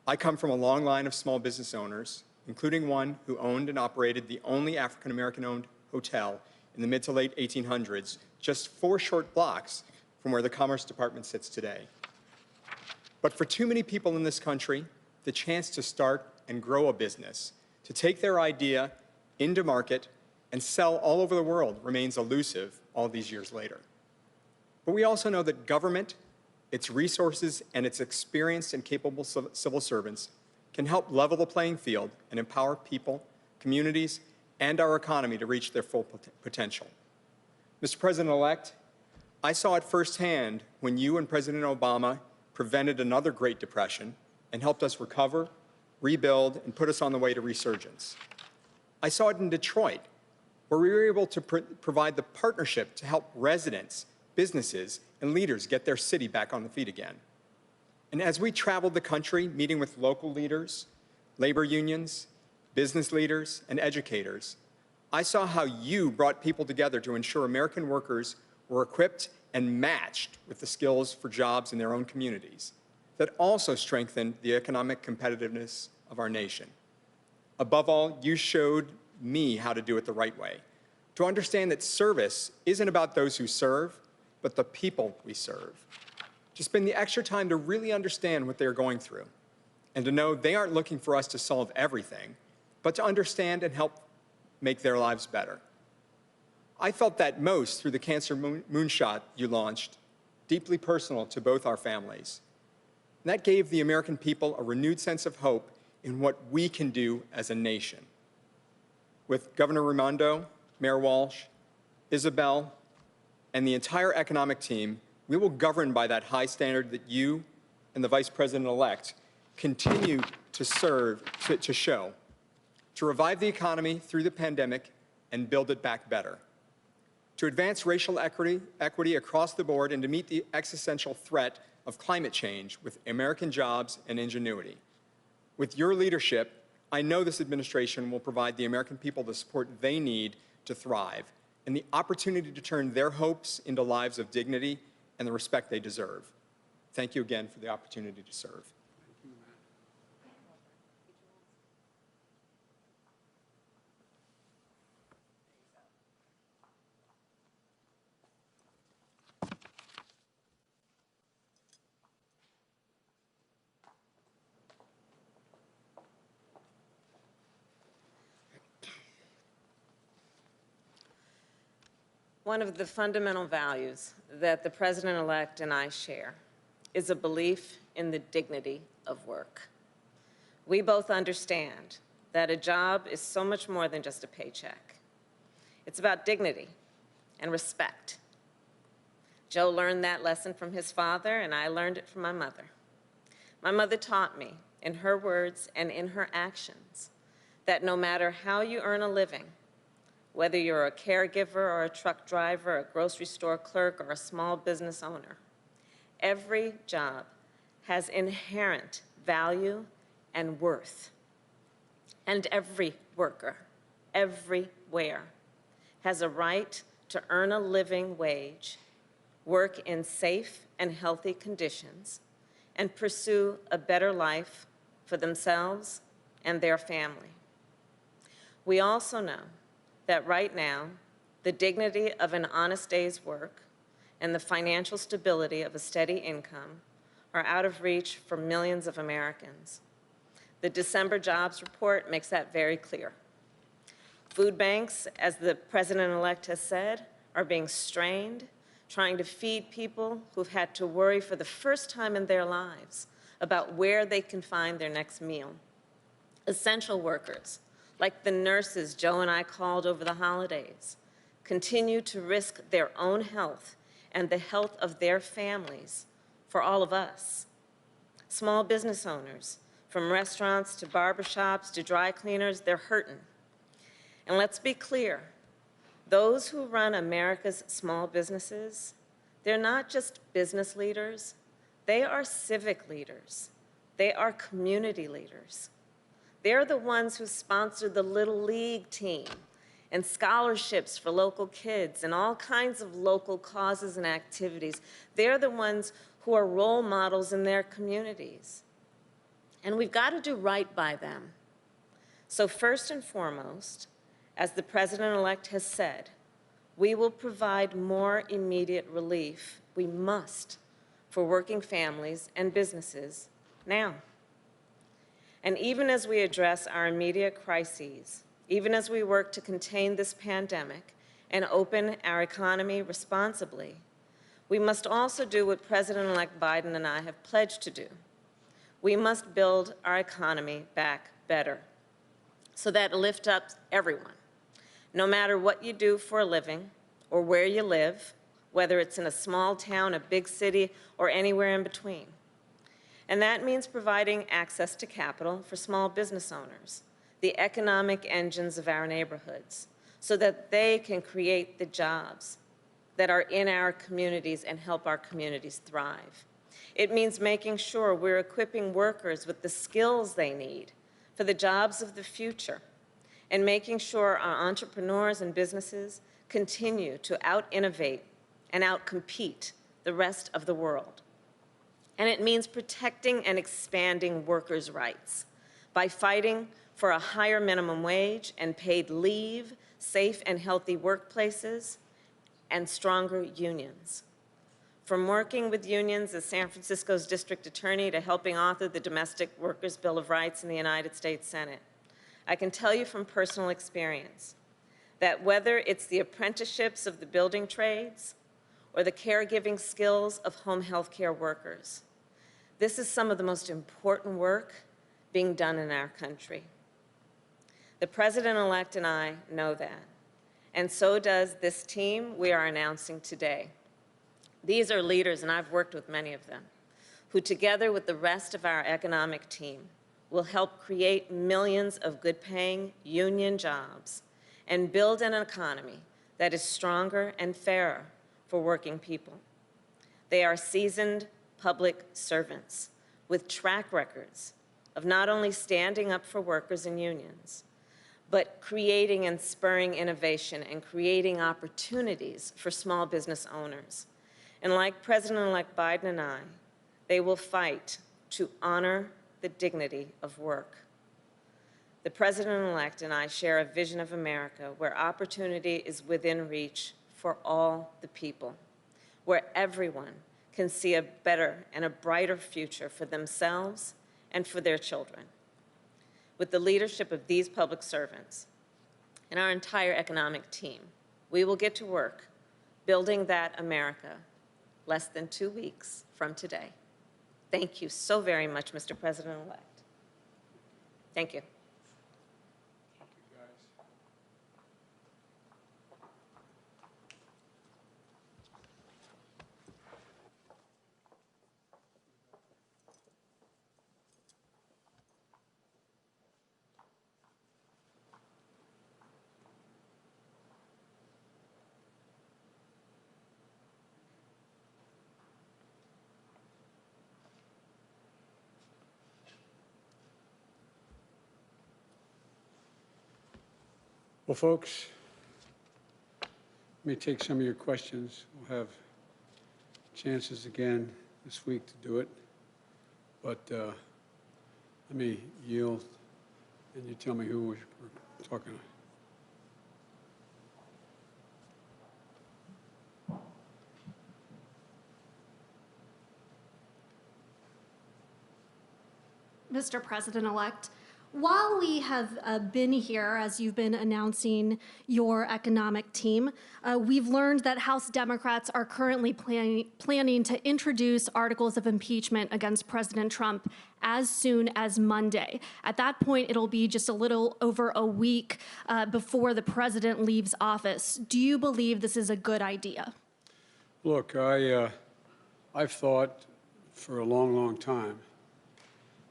I come from a long line of small business owners, including one who owned and operated the only African-American-owned hotel in the mid to late 1800s, just 4 short blocks from where the Commerce Department sits today. But for too many people in this country, the chance to start and grow a business, to take their idea into market and sell all over the world remains elusive all these years later. But we also know that government, its resources, and its experienced and capable civil servants can help level the playing field and empower people, communities, and our economy to reach their full potential. Mr. President-elect, I saw it firsthand when you and President Obama prevented another Great Depression and helped us recover, rebuild, and put us on the way to resurgence. I saw it in Detroit, where we were able to provide the partnership to help residents, businesses, and leaders get their city back on the feet again. And as we traveled the country, meeting with local leaders, labor unions, business leaders, and educators, I saw how you brought people together to ensure American workers were equipped and matched with the skills for jobs in their own communities that also strengthened the economic competitiveness of our nation. Above all, you showed me how to do it the right way, to understand that service isn't about those who serve, but the people we serve. To spend the extra time to really understand what they're going through, and to know they aren't looking for us to solve everything, but to understand and help make their lives better. I felt that most through the Cancer Moonshot you launched, deeply personal to both our families. And that gave the American people a renewed sense of hope in what we can do as a nation. With Governor Raimondo, Mayor Walsh, Isabel, and the entire economic team, we will govern by that high standard that you and the Vice President-elect continue to show, to revive the economy through the pandemic and build it back better, to advance racial equity across the board and to meet the existential threat of climate change with American jobs and ingenuity. With your leadership, I know this administration will provide the American people the support they need to thrive and the opportunity to turn their hopes into lives of dignity and the respect they deserve. Thank you again for the opportunity to serve. One of the fundamental values that the President-elect and I share is a belief in the dignity of work. We both understand that a job is so much more than just a paycheck. It's about dignity and respect. Joe learned that lesson from his father, and I learned it from my mother. My mother taught me, in her words and in her actions, that no matter how you earn a living, whether you're a caregiver or a truck driver, a grocery store clerk, or a small business owner, every job has inherent value and worth. And every worker, everywhere, has a right to earn a living wage, work in safe and healthy conditions, and pursue a better life for themselves and their family. We also know that right now, the dignity of an honest day's work and the financial stability of a steady income are out of reach for millions of Americans. The December jobs report makes that very clear. Food banks, as the President-elect has said, are being strained, trying to feed people who've had to worry for the first time in their lives about where they can find their next meal. Essential workers, like the nurses Joe and I called over the holidays, continue to risk their own health and the health of their families for all of us. Small business owners, from restaurants to barbershops to dry cleaners, they're hurting. And let's be clear, those who run America's small businesses, they're not just business leaders, They are civic leaders. They are community leaders. They're the ones who sponsored the Little League team and scholarships for local kids and all kinds of local causes and activities. They're the ones who are role models in their communities. And we've got to do right by them. So first and foremost, as the president-elect has said, we will provide more immediate relief. We must, for working families and businesses now. And even as we address our immediate crises, even as we work to contain this pandemic and open our economy responsibly, we must also do what President-elect Biden and I have pledged to do. We must build our economy back better so that it lifts up everyone, no matter what you do for a living or where you live, whether it's in a small town, a big city, or anywhere in between. And that means providing access to capital for small business owners, the economic engines of our neighborhoods, so that they can create the jobs that are in our communities and help our communities thrive. It means making sure we're equipping workers with the skills they need for the jobs of the future, and making sure our entrepreneurs and businesses continue to out-innovate and out-compete the rest of the world. And it means protecting and expanding workers' rights by fighting for a higher minimum wage and paid leave, safe and healthy workplaces, and stronger unions. From working with unions as San Francisco's district attorney to helping author the Domestic Workers' Bill of Rights in the United States Senate, I can tell you from personal experience that whether it's the apprenticeships of the building trades or the caregiving skills of home health care workers, this is some of the most important work being done in our country. The president-elect and I know that, and so does this team we are announcing today. These are leaders, and I've worked with many of them, who together with the rest of our economic team will help create millions of good-paying union jobs and build an economy that is stronger and fairer for working people. They are seasoned public servants with track records of not only standing up for workers and unions, but creating and spurring innovation and creating opportunities for small business owners. And like President-elect Biden and I, they will fight to honor the dignity of work. The president-elect and I share a vision of America where opportunity is within reach for all the people, where everyone can see a better and a brighter future for themselves and for their children. With the leadership of these public servants and our entire economic team, we will get to work building that America less than 2 weeks from today. Thank you so very much, Mr. President-elect. Thank you. Well, folks, let me take some of your questions. We'll have chances again this week to do it, but let me yield, and you tell me who we're talking to. Mr. President-elect, while we have been here, as you've been announcing your economic team, we've learned that House Democrats are currently planning to introduce articles of impeachment against President Trump as soon as Monday. At that point, it'll be just a little over a week before the president leaves office. Do you believe this is a good idea? Look, I've thought for a long, long time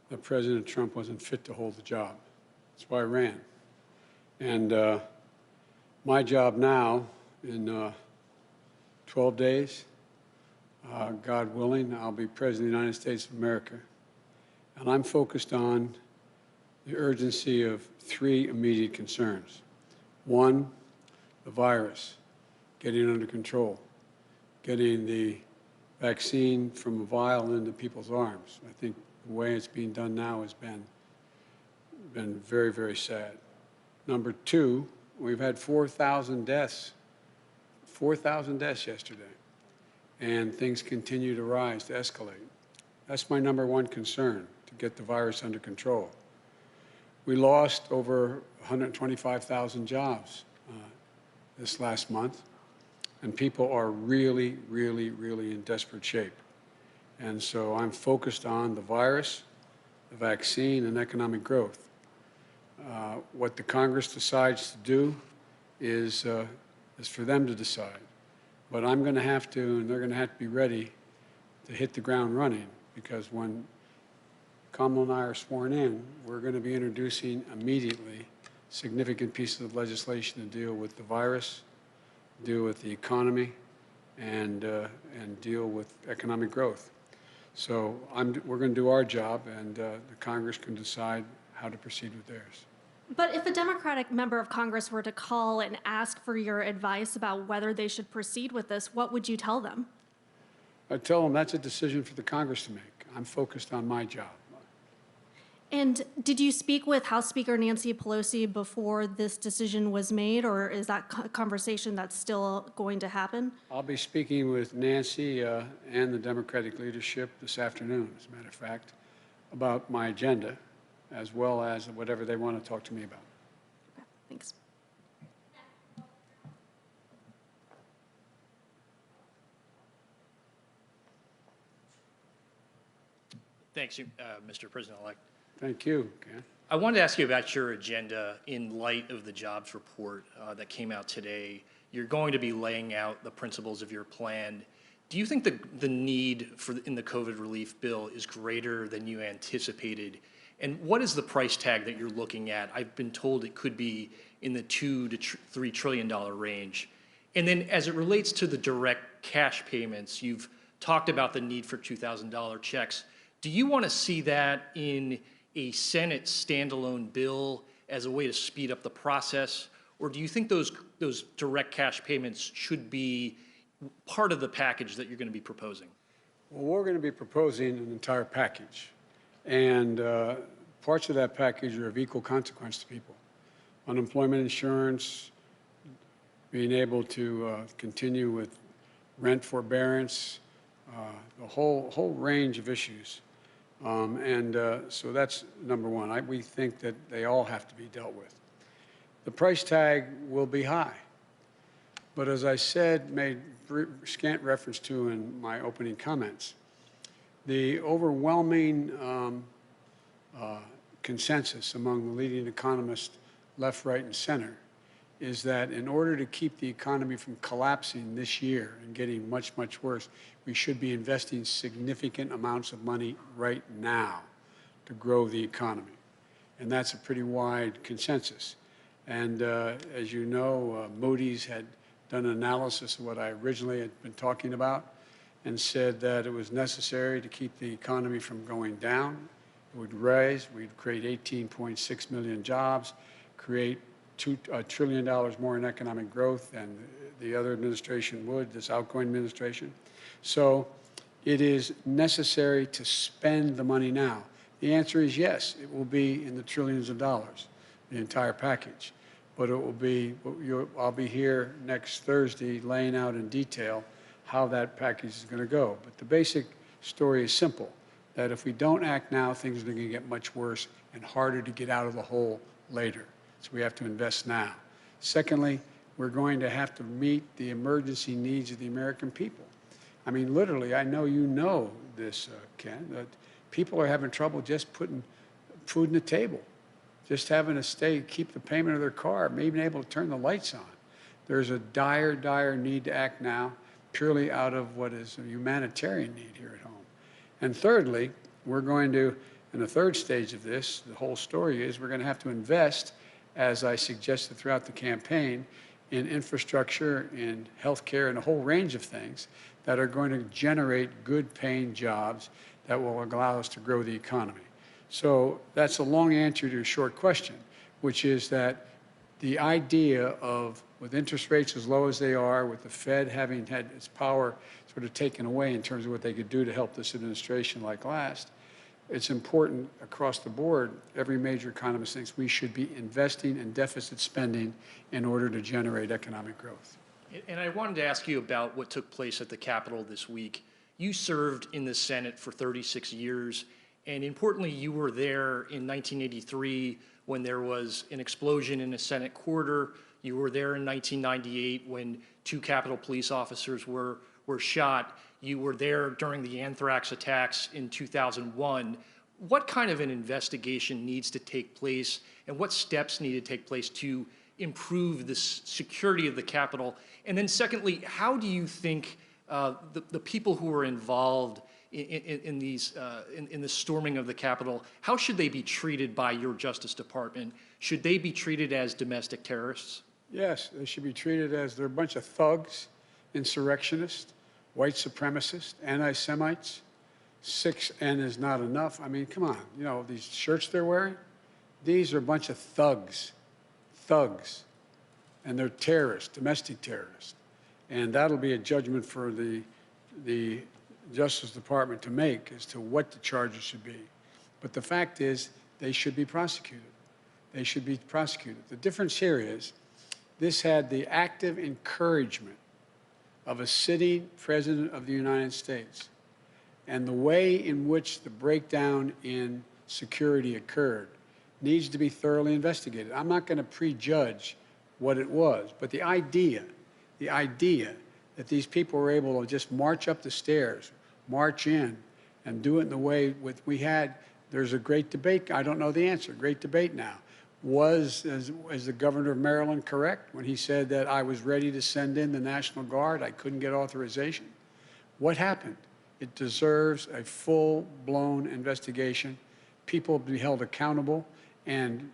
that President Trump wasn't fit to hold the job. That's why I ran. And my job now, in 12 days, God willing, I'll be President of the United States of America. And I'm focused on the urgency of three immediate concerns. One, the virus, getting it under control, getting the vaccine from a vial into people's arms. I think the way it's being done now has been very, very sad. Number two, we've had 4,000 deaths, 4,000 deaths yesterday, and things continue to rise, to escalate. That's my number one concern, to get the virus under control. We lost over 125,000 jobs this last month, and people are really, really, really in desperate shape. And so I'm focused on the virus, the vaccine, and economic growth. What the Congress decides to do is for them to decide. But I'm going to have to, and they're going to have to be ready to hit the ground running, because when Kamala and I are sworn in, we're going to be introducing immediately significant pieces of legislation to deal with the virus, deal with the economy, and deal with economic growth. So we're going to do our job, and the Congress can decide how to proceed with theirs. But if a Democratic member of Congress were to call and ask for your advice about whether they should proceed with this, what would you tell them? I'd tell them that's a decision for the Congress to make. I'm focused on my job. And did you speak with House Speaker Nancy Pelosi before this decision was made, or is that conversation that's still going to happen? I'll be speaking with Nancy and the Democratic leadership this afternoon, as a matter of fact, about my agenda, as well as whatever they want to talk to me about. Okay, thanks. Thanks, Mr. President-elect. Thank you, Ken. I wanted to ask you about your agenda in light of the jobs report that came out today. You're going to be laying out the principles of your plan. Do you think the need in the COVID relief bill is greater than you anticipated? And what is the price tag that you're looking at? I've been told it could be in the $2 to $3 trillion range. And then as it relates to the direct cash payments, you've talked about the need for $2,000 checks. Do you want to see that in a Senate standalone bill as a way to speed up the process? Or do you think those direct cash payments should be part of the package that you're going to be proposing? Well, we're going to be proposing an entire package. And parts of that package are of equal consequence to people. Unemployment insurance, being able to continue with rent forbearance, the whole range of issues. So that's number one. We think that they all have to be dealt with. The price tag will be high. But as I said, made scant reference to in my opening comments, the overwhelming consensus among the leading economists, left, right, and center, is that in order to keep the economy from collapsing this year and getting much, much worse, we should be investing significant amounts of money right now to grow the economy. And that's a pretty wide consensus. And as you know, Moody's had done an analysis of what I originally had been talking about and said that it was necessary to keep the economy from going down. It would rise, we'd create 18.6 million jobs, create $2 trillion more in economic growth than the other administration would, this outgoing administration. So it is necessary to spend the money now. The answer is yes, it will be in the trillions of dollars, the entire package. But it will be, I'll be here next Thursday laying out in detail how that package is going to go. But the basic story is simple, that if we don't act now, things are going to get much worse and harder to get out of the hole later. So we have to invest now. Secondly, we're going to have to meet the emergency needs of the American people. I mean, literally, I know you know this, Ken, that people are having trouble just putting food on the table, just having to keep the payment of their car, maybe being able to turn the lights on. There's a dire, dire need to act now, purely out of what is a humanitarian need here at home. And thirdly, we're going to, in the third stage of this, the whole story is we're going to have to invest, as I suggested throughout the campaign, in infrastructure, in healthcare, and a whole range of things that are going to generate good-paying jobs that will allow us to grow the economy. So that's a long answer to a short question, which is that the idea of, with interest rates as low as they are, with the Fed having had its power sort of taken away in terms of what they could do to help this administration like last, it's important across the board. Every major economist thinks we should be investing in deficit spending in order to generate economic growth. And I wanted to ask you about what took place at the Capitol this week. You served in the Senate for 36 years, and importantly, you were there in 1983 when there was an explosion in a Senate corridor. You were there in 1998 when 2 Capitol police officers were shot. You were there during the anthrax attacks in 2001. What kind of an investigation needs to take place, and what steps need to take place to improve the security of the Capitol? And then secondly, how do you think the people who were involved in the storming of the Capitol, how should they be treated by your Justice Department? Should they be treated as domestic terrorists? Yes, they should be treated as they're a bunch of thugs, insurrectionists, white supremacists, anti-Semites. 6N is not enough. I mean, come on. You know, these shirts they're wearing, these are a bunch of thugs. And they're terrorists, domestic terrorists. And that'll be a judgment for the Justice Department to make as to what the charges should be. But the fact is, they should be prosecuted. They should be prosecuted. The difference here is, this had the active encouragement of a sitting president of the United States. And the way in which the breakdown in security occurred needs to be thoroughly investigated. I'm not going to prejudge what it was, but the idea that these people were able to just march up the stairs, march in, and do it in the way we had, there's a great debate. I don't know the answer. Great debate now. Was the governor of Maryland correct when he said that I was ready to send in the National Guard? I couldn't get authorization. What happened? It deserves a full-blown investigation, people to be held accountable, and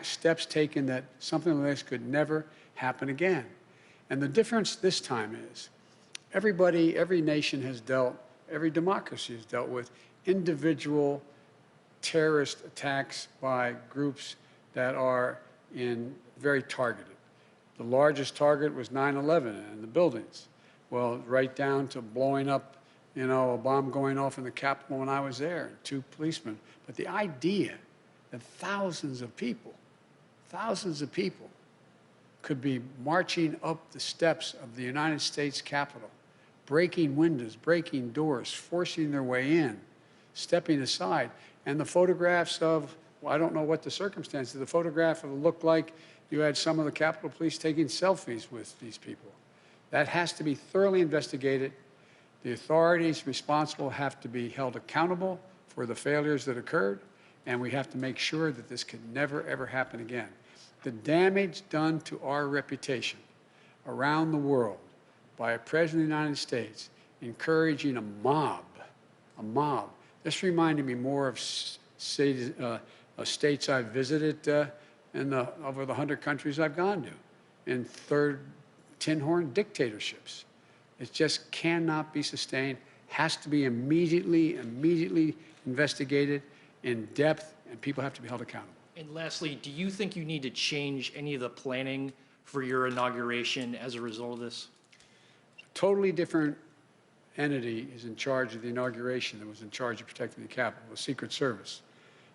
steps taken that something like this could never happen again. And the difference this time is every nation has dealt, every democracy has dealt with individual terrorist attacks by groups that are very targeted. The largest target was 9/11 and the buildings. Well, right down to blowing up, you know, a bomb going off in the Capitol when I was there, and 2 policemen. But the idea that thousands of people could be marching up the steps of the United States Capitol, breaking windows, breaking doors, forcing their way in, stepping aside. And the photographs of, well, I don't know what the circumstances, the photograph looked like you had some of the Capitol Police taking selfies with these people. That has to be thoroughly investigated. The authorities responsible have to be held accountable for the failures that occurred, and we have to make sure that this can never, ever happen again. The damage done to our reputation around the world by a president of the United States encouraging a mob. This reminded me more of states I've visited over the 100 countries I've gone to, in third tin horn dictatorships. It just cannot be sustained, has to be immediately investigated in depth, and people have to be held accountable. And lastly, do you think you need to change any of the planning for your inauguration as a result of this? A totally different entity is in charge of the inauguration that was in charge of protecting the Capitol, the Secret Service.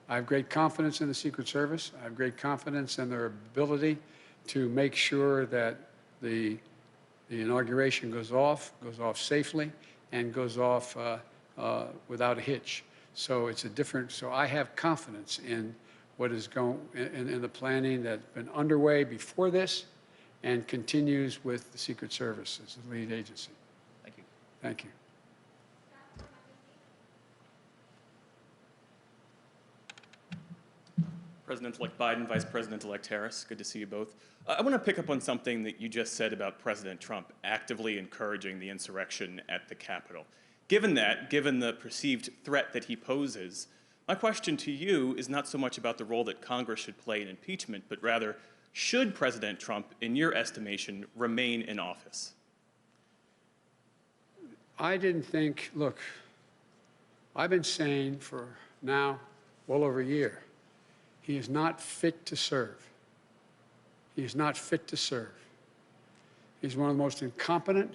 I have great confidence in the Secret Service. I have great confidence in their ability to make sure that the inauguration goes off safely and goes off without a hitch. So so I have confidence in what is in the planning that's been underway before this and continues with the Secret Service as the lead agency. Thank you. Thank you. President-elect Biden, Vice President-elect Harris, good to see you both. I want to pick up on something that you just said about President Trump actively encouraging the insurrection at the Capitol. Given the perceived threat that he poses, my question to you is not so much about the role that Congress should play in impeachment, but rather, should President Trump, in your estimation, remain in office? I didn't think, look, I've been saying for now well over a year, he is not fit to serve. He is not fit to serve. He's one of the most incompetent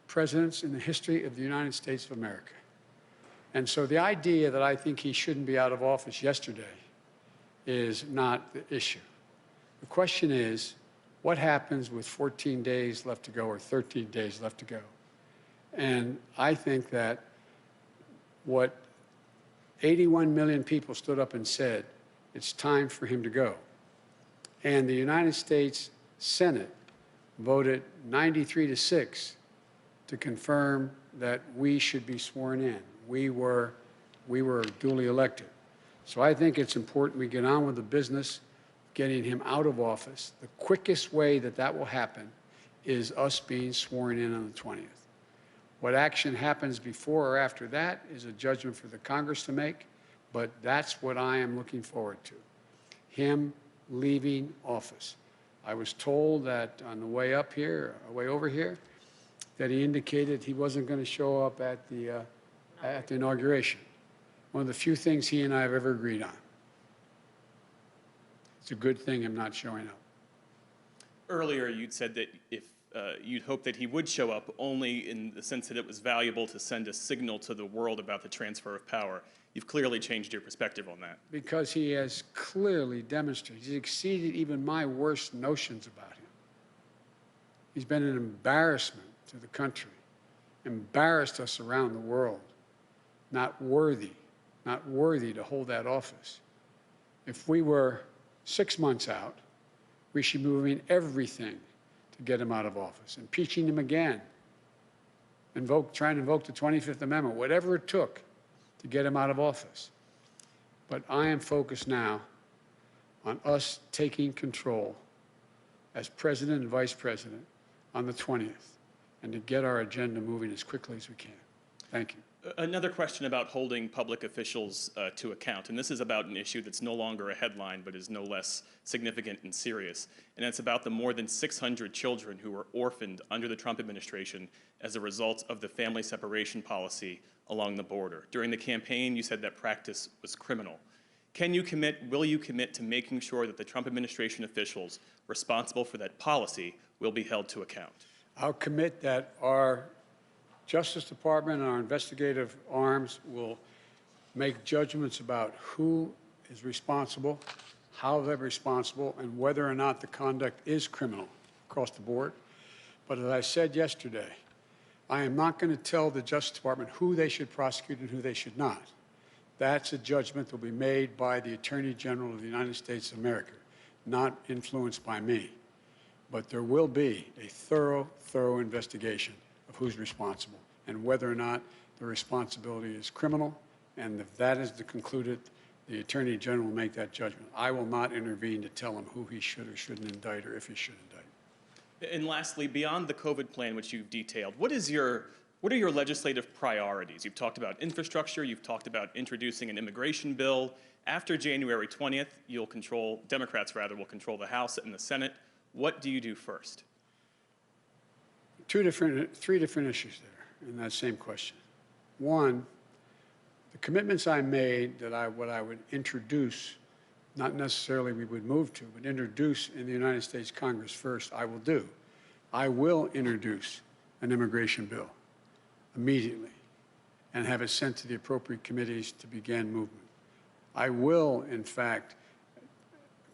presidents in the history of the United States of America. And so the idea that I think he shouldn't be out of office yesterday is not the issue. The question is, what happens with 14 days left to go or 13 days left to go? And I think that what 81 million people stood up and said, it's time for him to go. And the United States Senate voted 93-6 to confirm that we should be sworn in. We were duly elected. So I think it's important we get on with the business, getting him out of office. The quickest way that that will happen is us being sworn in on the 20th. What action happens before or after that is a judgment for the Congress to make, but that's what I am looking forward to, him leaving office. I was told that on the way up here, way over here, that he indicated he wasn't going to show up at the inauguration. One of the few things he and I have ever agreed on. It's a good thing I'm not showing up. Earlier, you'd said that if you'd hope that he would show up only in the sense that it was valuable to send a signal to the world about the transfer of power. You've clearly changed your perspective on that. Because he has clearly demonstrated, he's exceeded even my worst notions about him. He's been an embarrassment to the country, embarrassed us around the world, not worthy to hold that office. If we were 6 months out, we should be moving everything to get him out of office, impeaching him again, trying to invoke the 25th Amendment, whatever it took to get him out of office. But I am focused now on us taking control as president and vice president on the 20th and to get our agenda moving as quickly as we can. Thank you. Another question about holding public officials to account, and this is about an issue that's no longer a headline but is no less significant and serious, and it's about the more than 600 children who were orphaned under the Trump administration as a result of the family separation policy along the border. During the campaign, you said that practice was criminal. Will you commit to making sure that the Trump administration officials responsible for that policy will be held to account? I'll commit that our Justice Department and our investigative arms will make judgments about who is responsible, how they're responsible, and whether or not the conduct is criminal across the board. But as I said yesterday, I am not going to tell the Justice Department who they should prosecute and who they should not. That's a judgment that will be made by the Attorney General of the United States of America, not influenced by me. But there will be a thorough investigation of who's responsible and whether or not the responsibility is criminal. And if that is concluded, the Attorney General will make that judgment. I will not intervene to tell him who he should or shouldn't indict or if he should indict. And lastly, beyond the COVID plan, which you've detailed, what are your legislative priorities? You've talked about infrastructure. You've talked about introducing an immigration bill. After January 20th, Democrats will control the House and the Senate. What do you do first? Three different issues there in that same question. One, the commitments I made that what I would introduce, not necessarily we would move to, but introduce in the United States Congress first, I will do. I will introduce an immigration bill immediately and have it sent to the appropriate committees to begin movement. I will, in fact,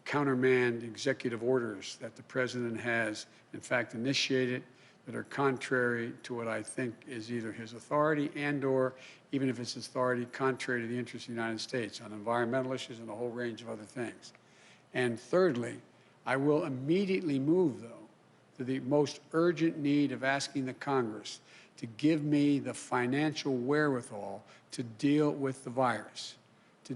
countermand executive orders that the president has, in fact, initiated that are contrary to what I think is either his authority and/or, even if it's his authority, contrary to the interests of the United States on environmental issues and a whole range of other things. And thirdly, I will immediately move, though, to the most urgent need of asking the Congress to give me the financial wherewithal to deal with the virus, to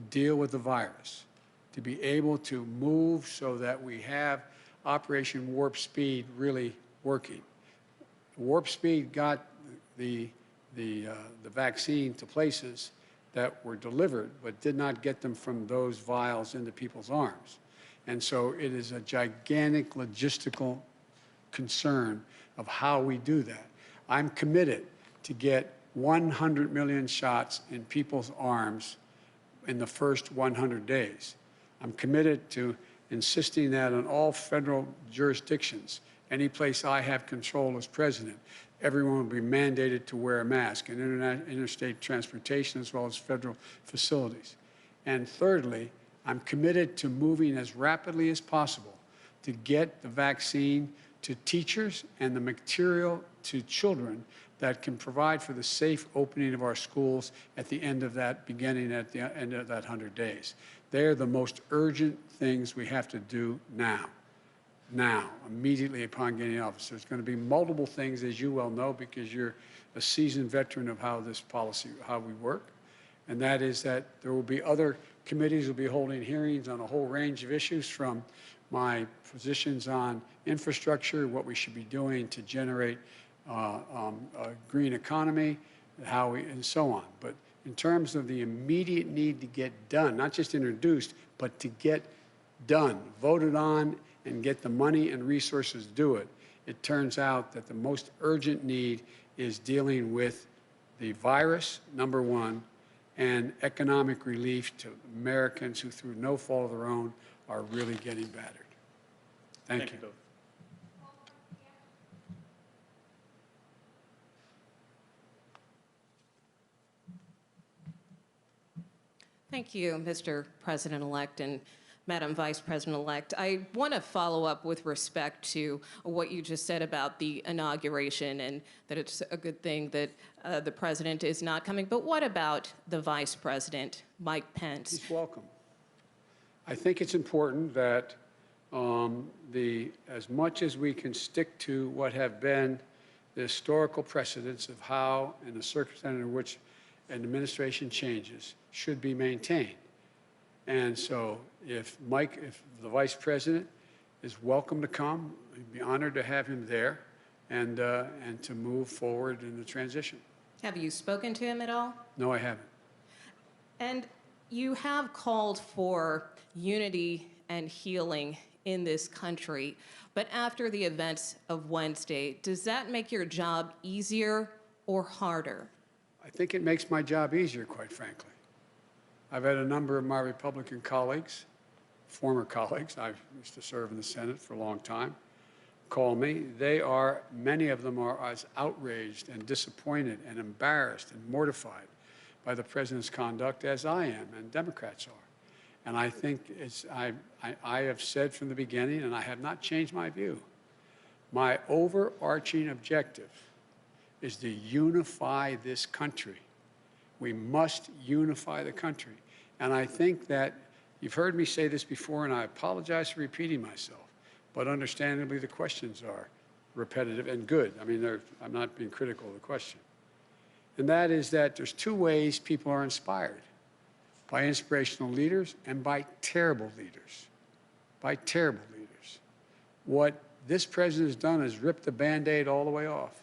be able to move so that we have Operation Warp Speed really working. Warp Speed got the vaccine to places that were delivered, but did not get them from those vials into people's arms. And so it is a gigantic logistical concern of how we do that. I'm committed to get 100 million shots in people's arms in the first 100 days. I'm committed to insisting that in all federal jurisdictions, any place I have control as president, everyone will be mandated to wear a mask in interstate transportation as well as federal facilities. And thirdly, I'm committed to moving as rapidly as possible to get the vaccine to teachers and the material to children that can provide for the safe opening of our schools at the end of that, beginning at the end of that 100 days. They're the most urgent things we have to do now. Now, immediately upon getting office. There's going to be multiple things, as you well know, because you're a seasoned veteran of how this policy, how we work. And that is that there will be other committees will be holding hearings on a whole range of issues, from my positions on infrastructure, what we should be doing to generate a green economy, and so on. But in terms of the immediate need to get done, not just introduced, but to get done, voted on, and get the money and resources to do it, it turns out that the most urgent need is dealing with the virus, number one, and economic relief to Americans who, through no fault of their own, are really getting battered. Thank you. both. Thank you, Mr. President-elect and Madam Vice President-elect. I want to follow up with respect to what you just said about the inauguration and that it's a good thing that the president is not coming. But what about the Vice President, Mike Pence? He's welcome. I think it's important that as much as we can stick to what have been the historical precedents of how, in the circumstance in which an administration changes, should be maintained. And so if the Vice President is welcome to come, we'd be honored to have him there and to move forward in the transition. Have you spoken to him at all? No, I haven't. And you have called for unity and healing in this country, but after the events of Wednesday, does that make your job easier or harder? I think it makes my job easier, quite frankly. I've had a number of my Republican colleagues, former colleagues, I used to serve in the Senate for a long time, call me. Many of them are as outraged and disappointed and embarrassed and mortified by the president's conduct as I am and Democrats are. And I think I have said from the beginning, and I have not changed my view, my overarching objective is to unify this country. We must unify the country. And I think that you've heard me say this before, and I apologize for repeating myself, but understandably the questions are repetitive and good. I mean, I'm not being critical of the question. And that is that there's two ways people are inspired: by inspirational leaders and by terrible leaders. By terrible leaders. What this president has done is rip the Band-Aid all the way off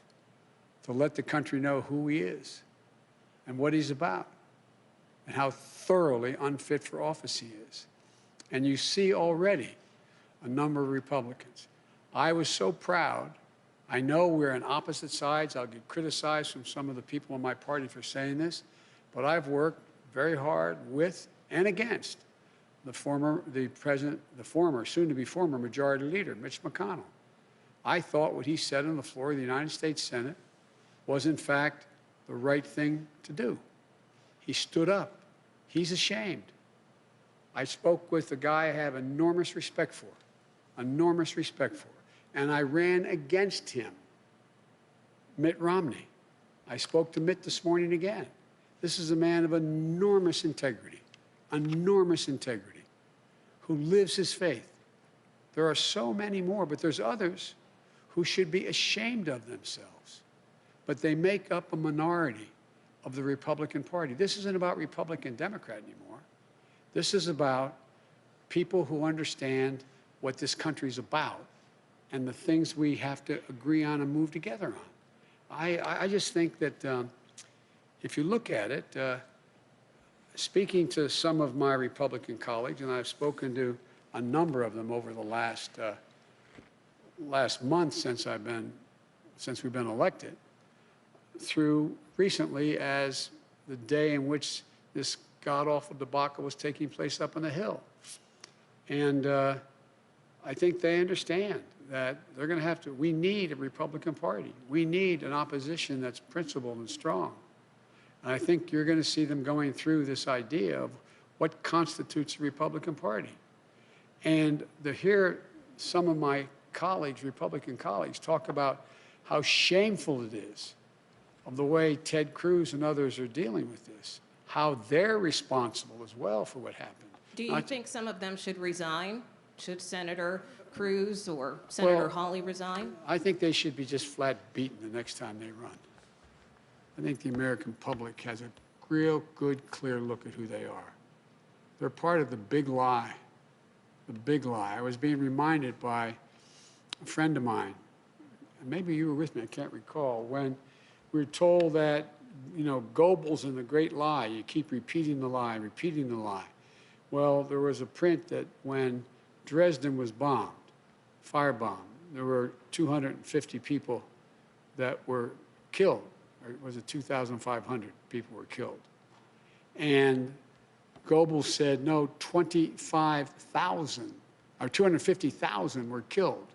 to let the country know who he is and what he's about and how thoroughly unfit for office he is. And you see already a number of Republicans. I was so proud. I know we're on opposite sides. I'll get criticized from some of the people in my party for saying this, but I've worked very hard with and against the former, soon-to-be former Majority Leader, Mitch McConnell. I thought what he said on the floor of the United States Senate was, in fact, the right thing to do. He stood up. He's ashamed. I spoke with a guy I have enormous respect for, and I ran against him, Mitt Romney. I spoke to Mitt this morning again. This is a man of enormous integrity, who lives his faith. There are so many more, but there's others who should be ashamed of themselves. But they make up a minority of the Republican Party. This isn't about Republican, Democrat anymore. This is about people who understand what this country's about and the things we have to agree on and move together on. I just think that if you look at it, speaking to some of my Republican colleagues, and I've spoken to a number of them over the last month since we've been elected, through recently as the day in which this god-awful debacle was taking place up on the Hill. And I think they understand that they're going to have to, we need a Republican Party. We need an opposition that's principled and strong. And I think you're going to see them going through this idea of what constitutes a Republican Party. And to hear some of my colleagues, Republican colleagues, talk about how shameful it is of the way Ted Cruz and others are dealing with this, how they're responsible as well for what happened. Do you think some of them should resign? Should Senator Cruz or Senator Hawley resign? I think they should be just flat beaten the next time they run. I think the American public has a real good, clear look at who they are. They're part of the big lie. The big lie. I was being reminded by a friend of mine, and maybe you were with me, I can't recall, when we were told that, you know, Goebbels in The Great Lie, you keep repeating the lie, repeating the lie. Well, there was a print that when Dresden was bombed, firebombed, there were 250 people that were killed, or was it 2,500 people were killed? And Goebbels said, no, 25,000 or 250,000 were killed.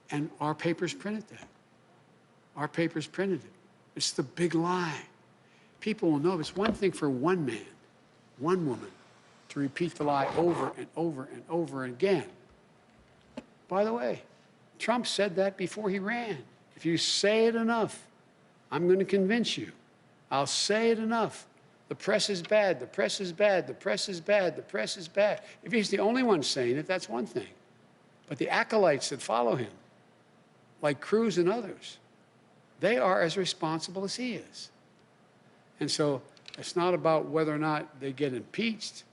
And our papers printed that. Our papers printed it. It's the big lie. People will know it's one thing for one man, one woman, to repeat the lie over and over and over again. By the way, Trump said that before he ran. If you say it enough, I'm going to convince you. I'll say it enough. The press is bad, the press is bad, the press is bad, the press is bad. If he's the only one saying it, that's one thing. But the acolytes that follow him, like Cruz and others, they are as responsible as he is. And so it's not about whether or not they get impeached.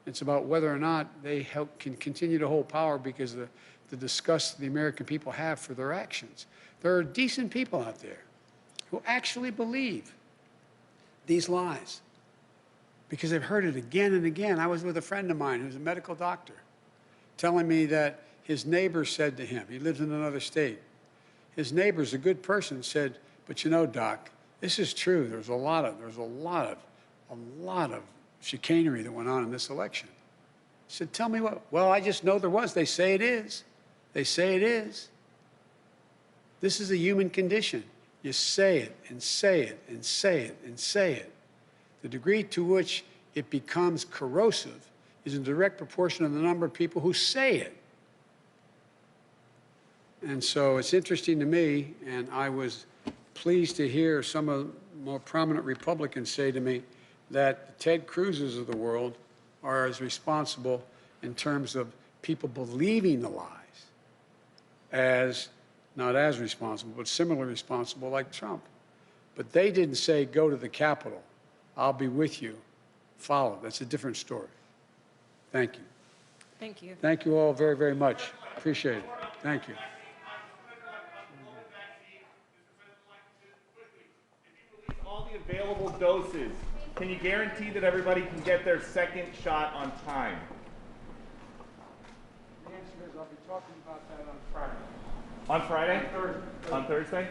It's about whether or not they can continue to hold power because of the disgust the American people have for their actions. There are decent people out there who actually believe these lies because they've heard it again and again. I was with a friend of mine who's a medical doctor telling me that his neighbor said to him, he lives in another state, his neighbor's a good person, said, but you know, doc, this is true. There's a lot of chicanery that went on in this election. He said, tell me what? Well, I just know there was. They say it is. They say it is. This is a human condition. You say it and say it and say it and say it. The degree to which it becomes corrosive is in direct proportion to the number of people who say it. And so it's interesting to me, and I was pleased to hear some of the more prominent Republicans say to me that the Ted Cruzes of the world are as responsible in terms of people believing the lies as, not as responsible, but similarly responsible like Trump. But they didn't say, go to the Capitol, I'll be with you, follow. That's a different story. Thank you. Thank you. Thank you all very, very much. Appreciate it. Thank you. All the available doses. Can you guarantee that everybody can get their second shot on time? The answer is I'll be talking about that on Friday. On Friday? On Thursday?